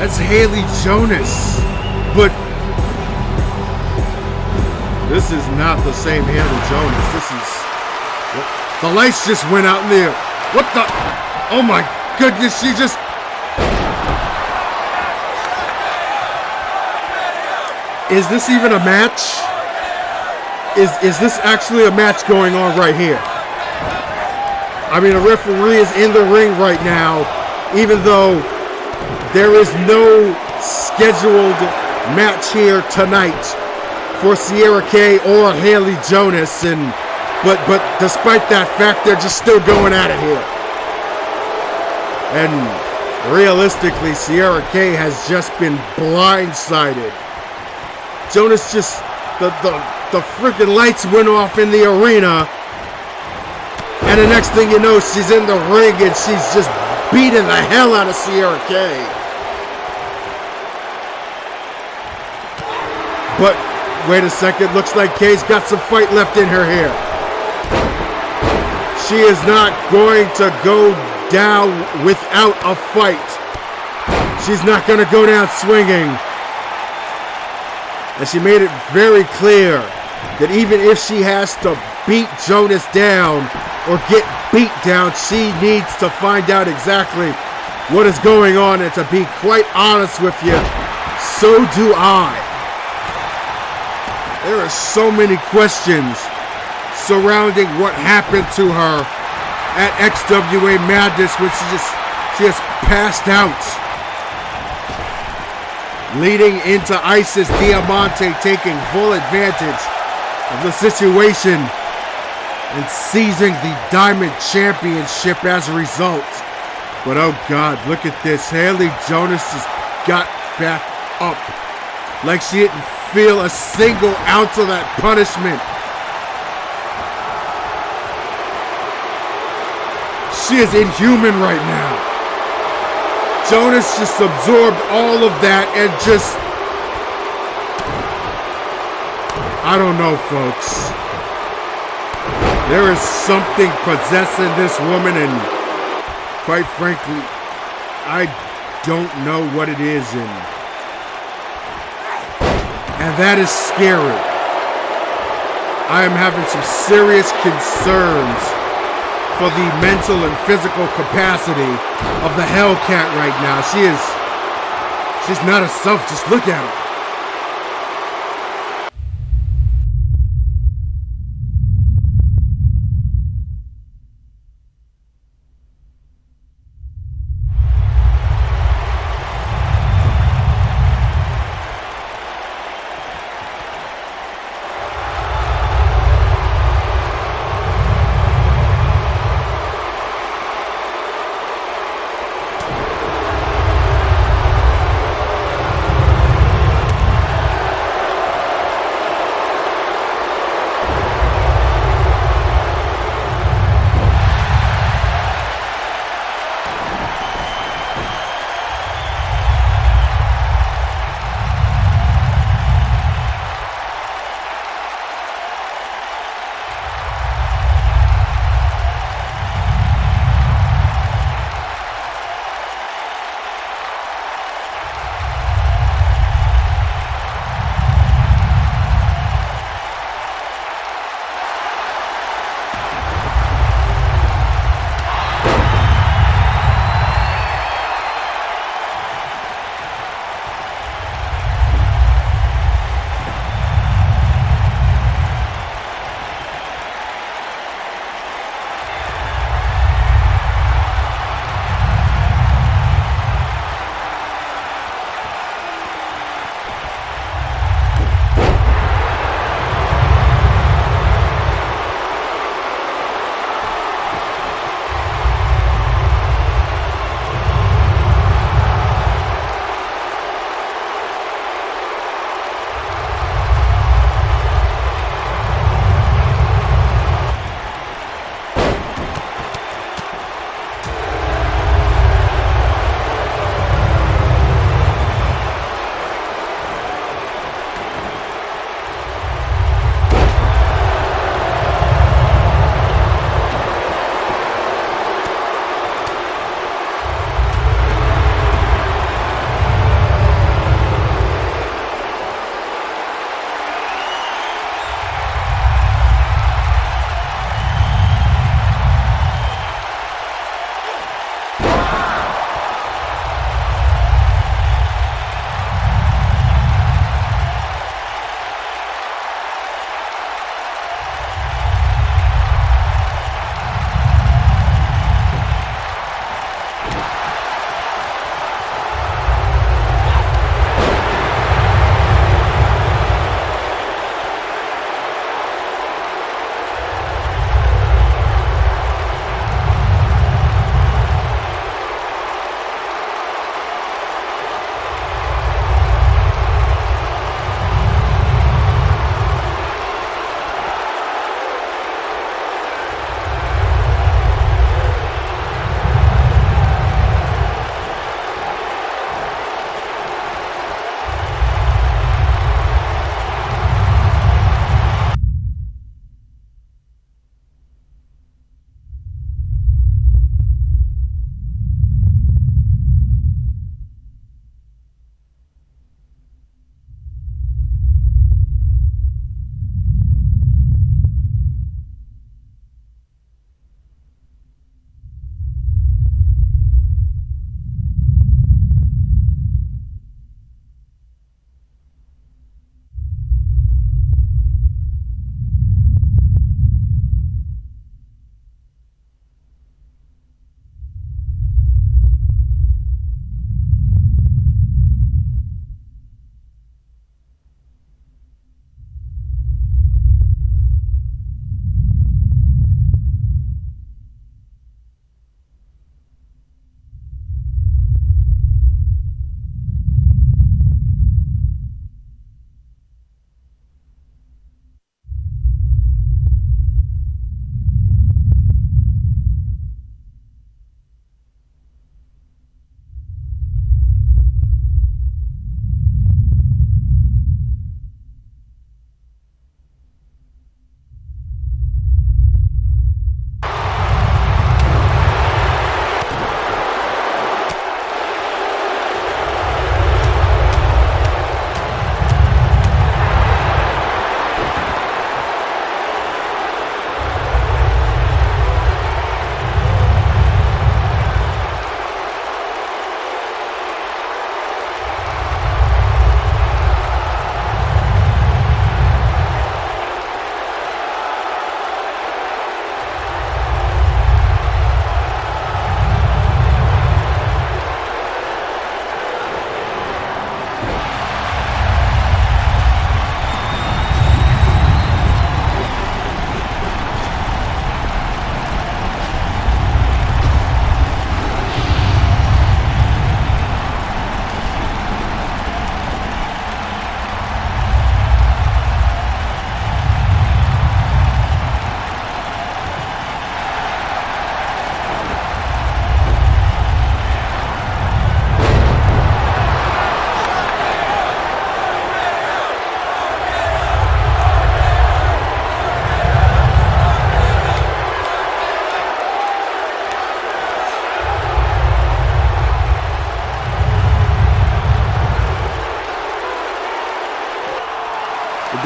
That's Haley Jonas. But this is not the same Haley Jonas. This is... The lights just went out in there. What the... Oh my goodness, she just... Is this even a match? Is this actually a match going on right here? I mean, a referee is in the ring right now, even though there is no scheduled match here tonight for Sierra Kay or Haley Jonas, and but despite that fact, they're just still going at it here. And realistically, Sierra Kay has just been blindsided. Jonas just, the freaking lights went off in the arena, and the next thing you know, she's in the ring and she's just beating the hell out of Sierra Kay. But wait a second, looks like Kay's got some fight left in her here. She is not going to go down without a fight. She's not going to go down swinging. And she made it very clear that even if she has to beat Jonas down or get beat down, she needs to find out exactly what is going on. And to be quite honest with you, so do I. There are so many questions surrounding what happened to her at XWA Madness when she just passed out. Leading into Isis Diamante taking full advantage of the situation and seizing the Diamond Championship as a result. But oh God, look at this. Haley Jonas just got back up like she didn't feel a single ounce of that punishment. She is inhuman right now. Jonas just absorbed all of that and just... I don't know, folks. There is something possessing this woman, and quite frankly, I don't know what it is, and that is scary. I am having some serious concerns for the mental and physical capacity of the Hellcat right now. She's not herself. Just look at her.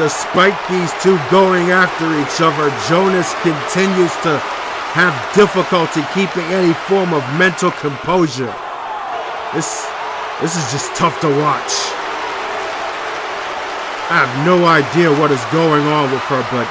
despite these two going after each other, Jonas continues to have difficulty keeping any form of mental composure. This is just tough to watch. I have no idea what is going on with her, but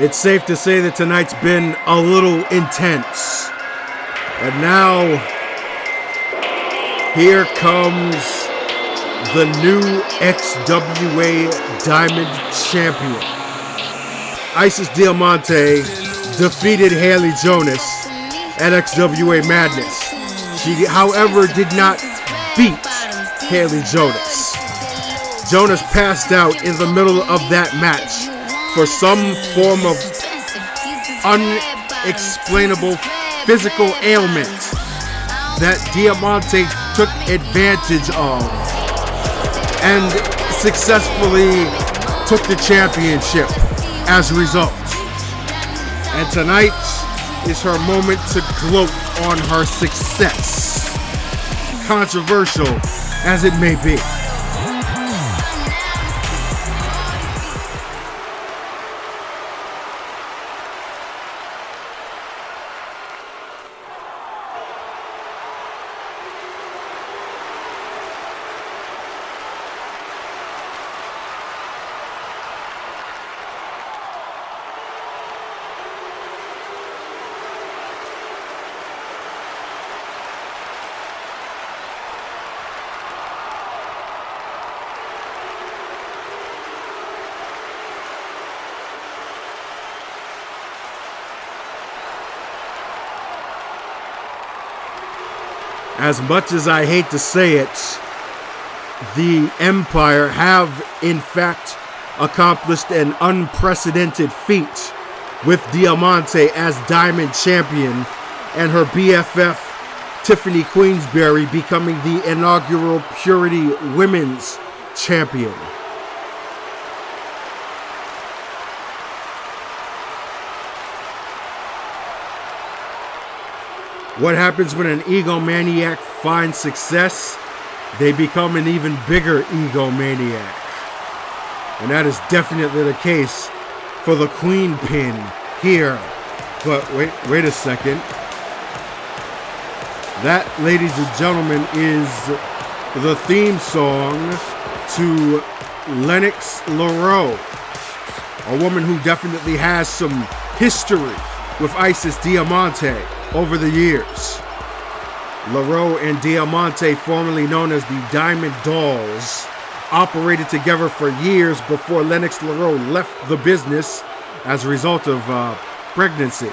it's safe to say that tonight's been a little intense. But now, here comes the new XWA Diamond Champion. Isis Diamante defeated Haley Jonas at XWA Madness. She, however, did not beat Haley Jonas. Jonas passed out in the middle of that match for some form of unexplainable physical ailment that Diamante took advantage of and successfully took the championship as a result. And tonight is her moment to gloat on her success, controversial as it may be. As much as I hate to say it, the Empire have in fact accomplished an unprecedented feat with Diamante as Diamond Champion and her BFF Tiffany Queensberry becoming the inaugural Purity Women's Champion. What happens when an egomaniac finds success? They become an even bigger egomaniac. And that is definitely the case for the Queen Pin here. But wait a second. That, ladies and gentlemen, is the theme song to Lennox LaRoe, a woman who definitely has some history with Isis Diamante over the years. LaRoe and Diamante, formerly known as the Diamond Dolls, operated together for years before Lennox LaRoe left the business as a result of pregnancy.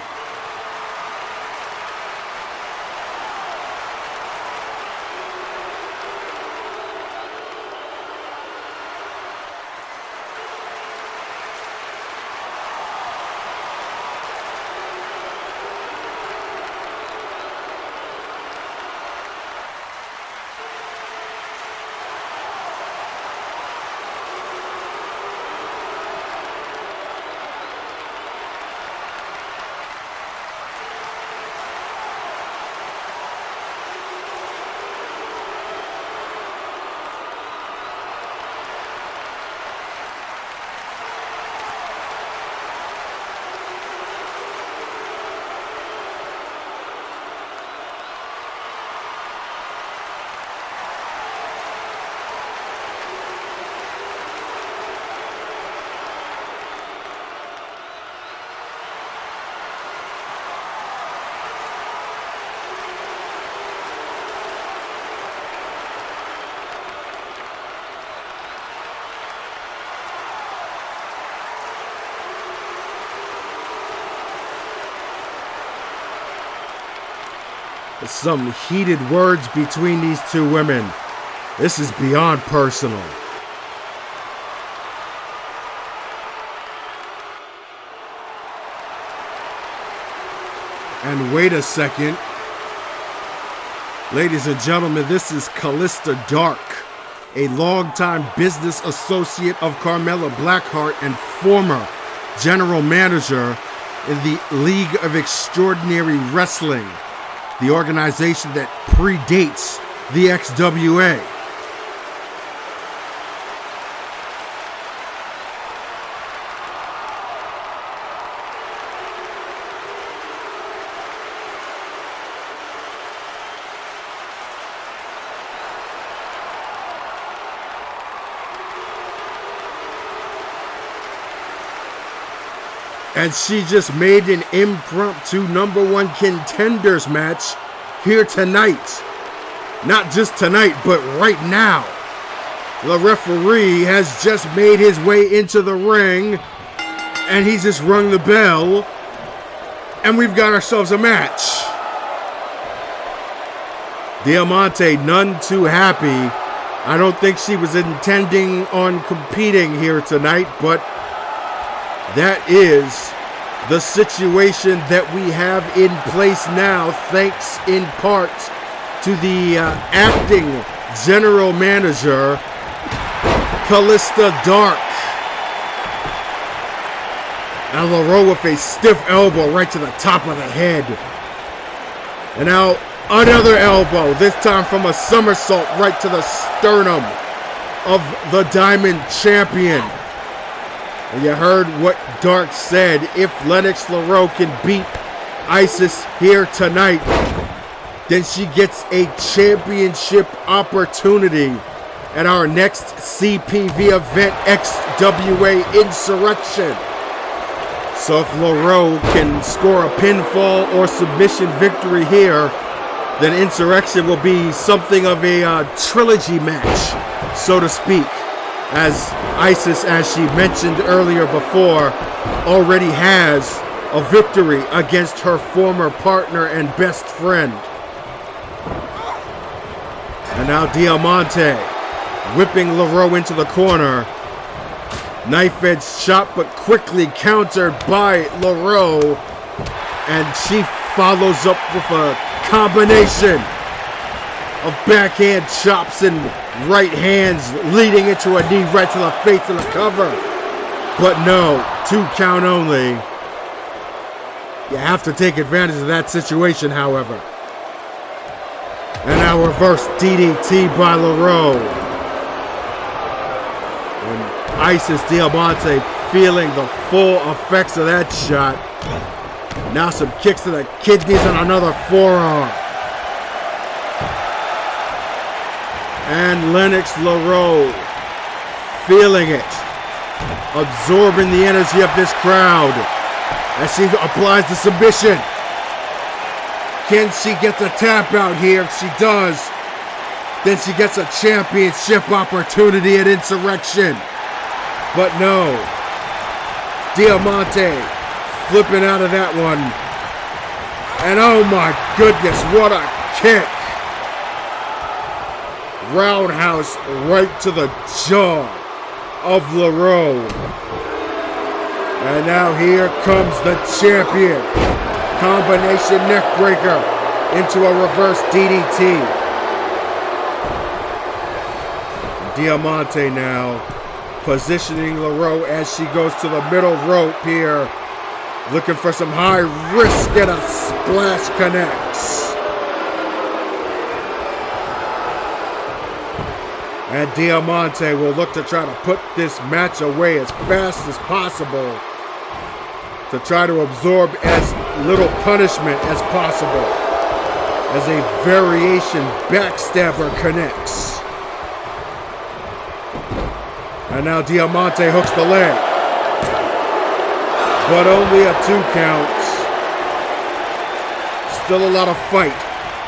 Some heated words between these two women. This is beyond personal. And wait a second. Ladies and gentlemen, this is Callista Dark a longtime business associate of Carmella Blackheart and former general manager in the League of Extraordinary Wrestling, the organization that predates the XWA. And she just made an impromptu #1 contenders match here tonight. Not just tonight, but right now. The referee has just made his way into the ring, and he's just rung the bell, and we've got ourselves a match. Diamante, none too happy. I don't think she was intending on competing here tonight, but that is the situation that we have in place now, thanks in part to the acting general manager, Callista Dark. Now LaRoe with a stiff elbow right to the top of the head. And now another elbow, this time from a somersault right to the sternum of the Diamond Champion. And you heard what Dark said. If Lennox LaRoe can beat Isis here tonight, then she gets a championship opportunity at our next CPV event, XWA Insurrection. So if LaRoe can score a pinfall or submission victory here, then Insurrection will be something of a trilogy match, so to speak. As Isis, as she mentioned earlier before, already has a victory against her former partner and best friend. And now Diamante whipping LaRoe into the corner. Knife edge shot, but quickly countered by LaRoe. And she follows up with a combination of backhand chops and right hands, leading into a knee right to the face of the cover. But no, 2 count only. You have to take advantage of that situation, however. And now reverse DDT by LaRoe. And Isis Diamante feeling the full effects of that shot. Now some kicks to the kidneys and another forearm. And Lennox LaRoe feeling it, absorbing the energy of this crowd as she applies the submission. Can she get the tap out here? If she does, then she gets a championship opportunity at Insurrection. But no, Diamante flipping out of that one. And oh my goodness, what a kick. Roundhouse right to the jaw of LaRoe. And now here comes the champion. Combination neck breaker into a reverse DDT. Diamante now positioning LaRoe as she goes to the middle rope here. Looking for some high risk and a splash connects. And Diamante will look to try to put this match away as fast as possible, to try to absorb as little punishment as possible, as a variation backstabber connects. And now Diamante hooks the leg, but only a 2 count. Still a lot of fight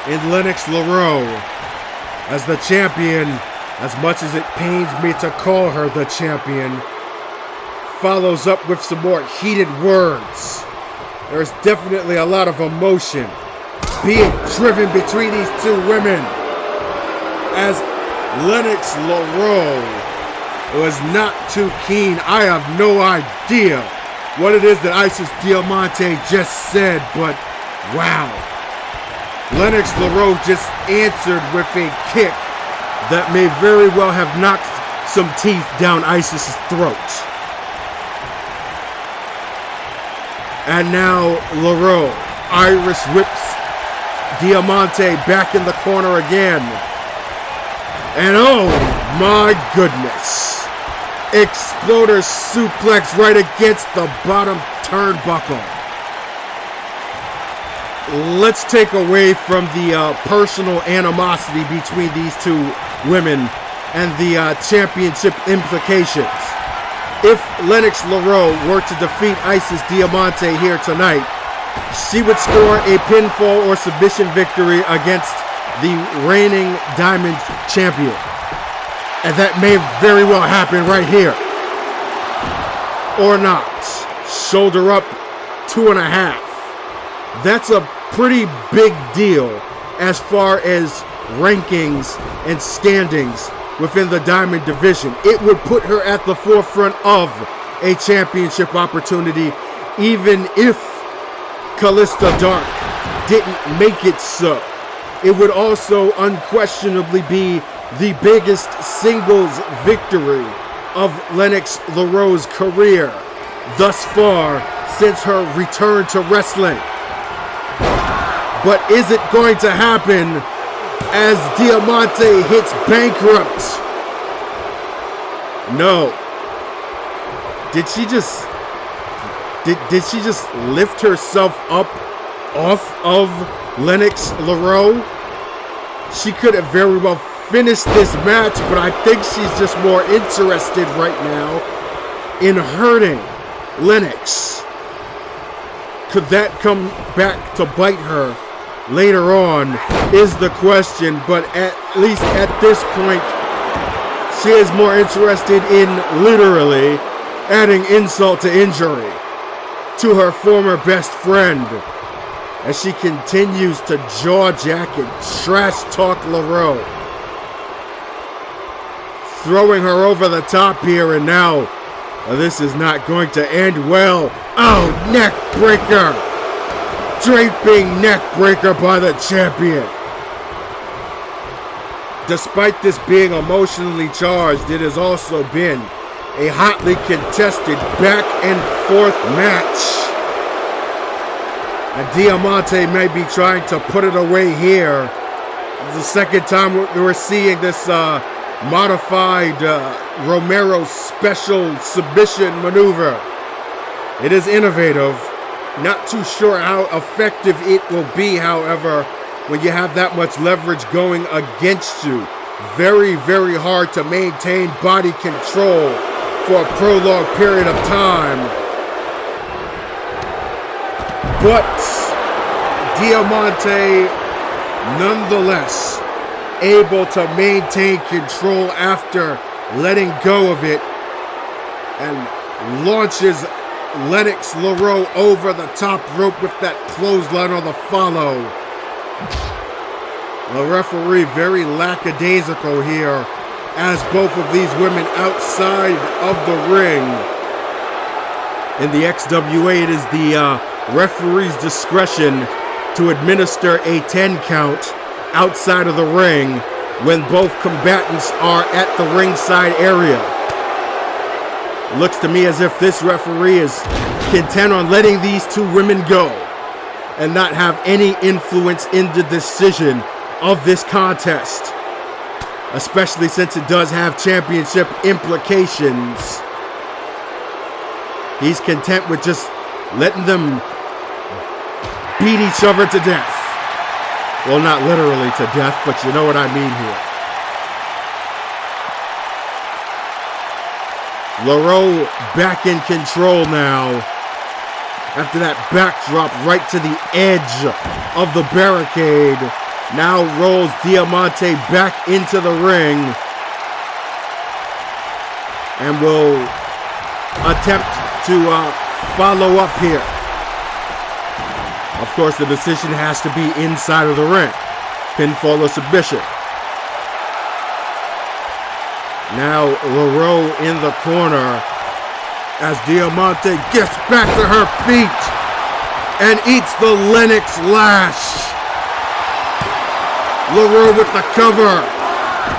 in Lennox LaRoe as the champion, as much as it pains me to call her the champion, follows up with some more heated words. There's definitely a lot of emotion being driven between these 2 women, as Lennox LaRoe was not too keen. I have no idea what it is that Isis Diamante just said, but wow. Lennox LaRoe just answered with a kick that may very well have knocked some teeth down Isis's throat. And now LaRoe, Irish whips Diamante back in the corner again. And oh my goodness. Exploder suplex right against the bottom turnbuckle. Let's take away from the personal animosity between these two women and the championship implications. If Lennox LaRoe were to defeat Isis Diamante here tonight, she would score a pinfall or submission victory against the reigning Diamond Champion. And that may very well happen right here. Or not. Shoulder up 2.5. That's a pretty big deal as far as rankings and standings within the Diamond division. It would put her at the forefront of a championship opportunity, even if Callista Dark didn't make it so. It would also unquestionably be the biggest singles victory of Lennox LaRoe's career thus far since her return to wrestling. But is it going to happen as Diamante hits bankrupt? No. Did she just lift herself up off of Lennox LaRoe? She could have very well finished this match, but I think she's just more interested right now in hurting Lennox. Could that come back to bite her later on is the question, but at least at this point, she is more interested in literally adding insult to injury to her former best friend as she continues to jaw jack and trash talk LaRoe. Throwing her over the top here, and now this is not going to end well. Oh, neck breaker. Draping neck breaker by the champion. Despite this being emotionally charged, it has also been a hotly contested back and forth match. And Diamante may be trying to put it away here. It's the second time we're seeing this modified Romero special submission maneuver. It is innovative. Not too sure how effective it will be, however, when you have that much leverage going against you. Very, very hard to maintain body control for a prolonged period of time. But Diamante, nonetheless, able to maintain control after letting go of it and launches Lennox LaRoe over the top rope with that clothesline on the follow. The referee very lackadaisical here as both of these women outside of the ring. In the XWA, it is the referee's discretion to administer a 10 count outside of the ring when both combatants are at the ringside area. Looks to me as if this referee is content on letting these two women go and not have any influence in the decision of this contest, especially since it does have championship implications. He's content with just letting them beat each other to death. Well, not literally to death, but you know what I mean here. LaRoe back in control now. After that backdrop right to the edge of the barricade. Now rolls Diamante back into the ring. And will attempt to follow up here. Of course, the decision has to be inside of the ring. Pinfall or submission. Now LaRoe in the corner as Diamante gets back to her feet and eats the Lennox lash. LaRoe with the cover.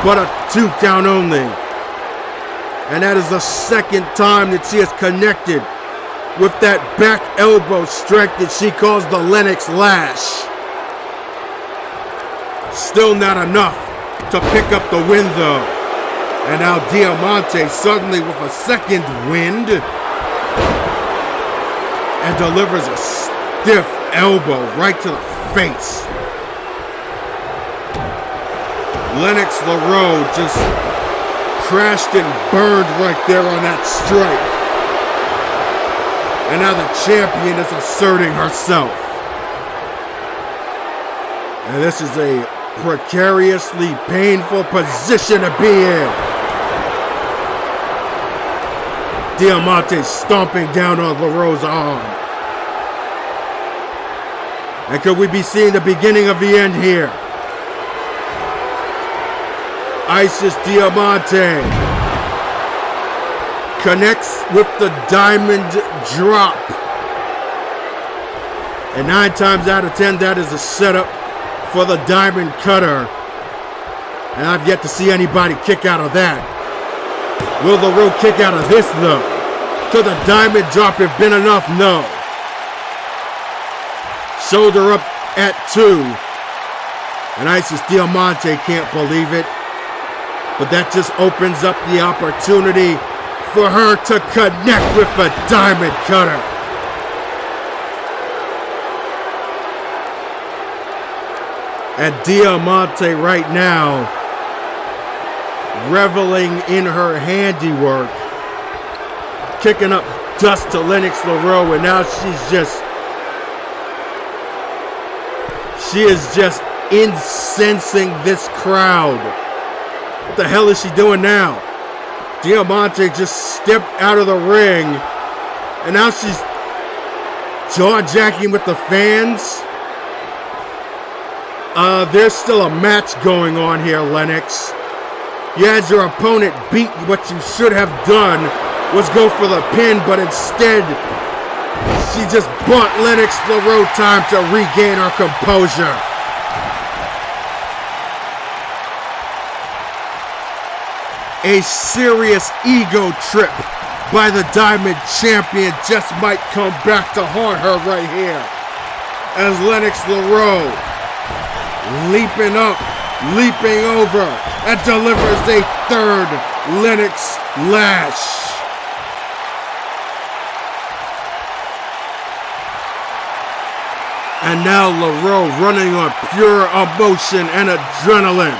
but a 2 count only. And that is the second time that she has connected with that back elbow strike that she calls the Lennox Lash. Still not enough to pick up the win though. And now Diamante suddenly with a second wind and delivers a stiff elbow right to the face. Lennox LaRoe just crashed and burned right there on that strike. And now the champion is asserting herself. And this is a precariously painful position to be in. Diamante stomping down on LaRoe's arm. And could we be seeing the beginning of the end here? Isis Diamante connects with the diamond drop. And 9 times out of 10, that is a setup for the diamond cutter. And I've yet to see anybody kick out of that. Will LaRoe kick out of this though? Could the diamond drop have been enough? No. Shoulder up at 2. And Isis Diamante can't believe it. But that just opens up the opportunity for her to connect with a diamond cutter. And Diamante right now, reveling in her handiwork, kicking up dust to Lennox LaRoe, and now she is just incensing this crowd. What the hell is she doing now? Diamante just stepped out of the ring, and now she's jaw-jacking with the fans. There's still a match going on here, Lennox. You had your opponent beat. What you should have done was go for the pin, but instead, she just bought Lennox LaRoe time to regain her composure. A serious ego trip by the Diamond Champion just might come back to haunt her right here. As Lennox LaRoe leaping up, leaping over, and delivers a 3rd Lennox Lash. And now LaRoe running on pure emotion and adrenaline.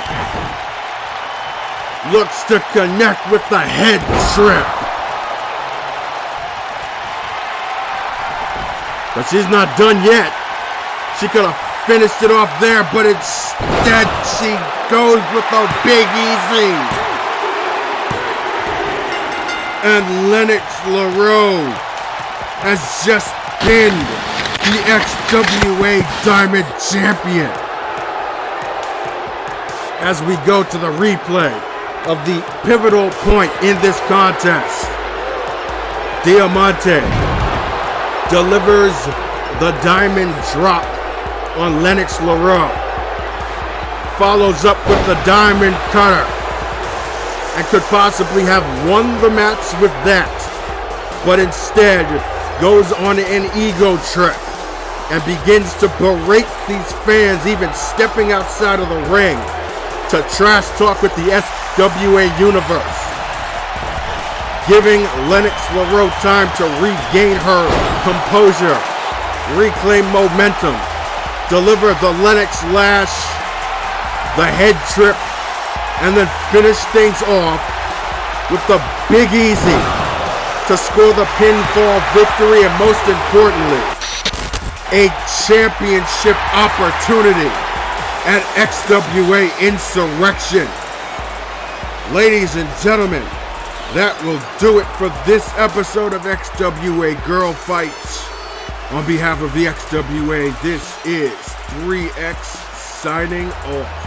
Looks to connect with the head trip. But she's not done yet. She could have finished it off there, but instead she goes with a Big Easy. And Lennox LaRoe has just pinned the XWA Diamond Champion. As we go to the replay of the pivotal point in this contest, Diamante delivers the diamond drop on Lennox LaRoe, follows up with the diamond cutter, and could possibly have won the match with that, but instead goes on an ego trip and begins to berate these fans, even stepping outside of the ring to trash talk with the SWA Universe, giving Lennox LaRoe time to regain her composure, reclaim momentum, deliver the Lennox Lash, the head trip, and then finish things off with the Big Easy to score the pinfall victory, and most importantly, a championship opportunity at XWA Insurrection. Ladies and gentlemen, that will do it for this episode of XWA Girl Fight. On behalf of the XWA, this is 3X signing off.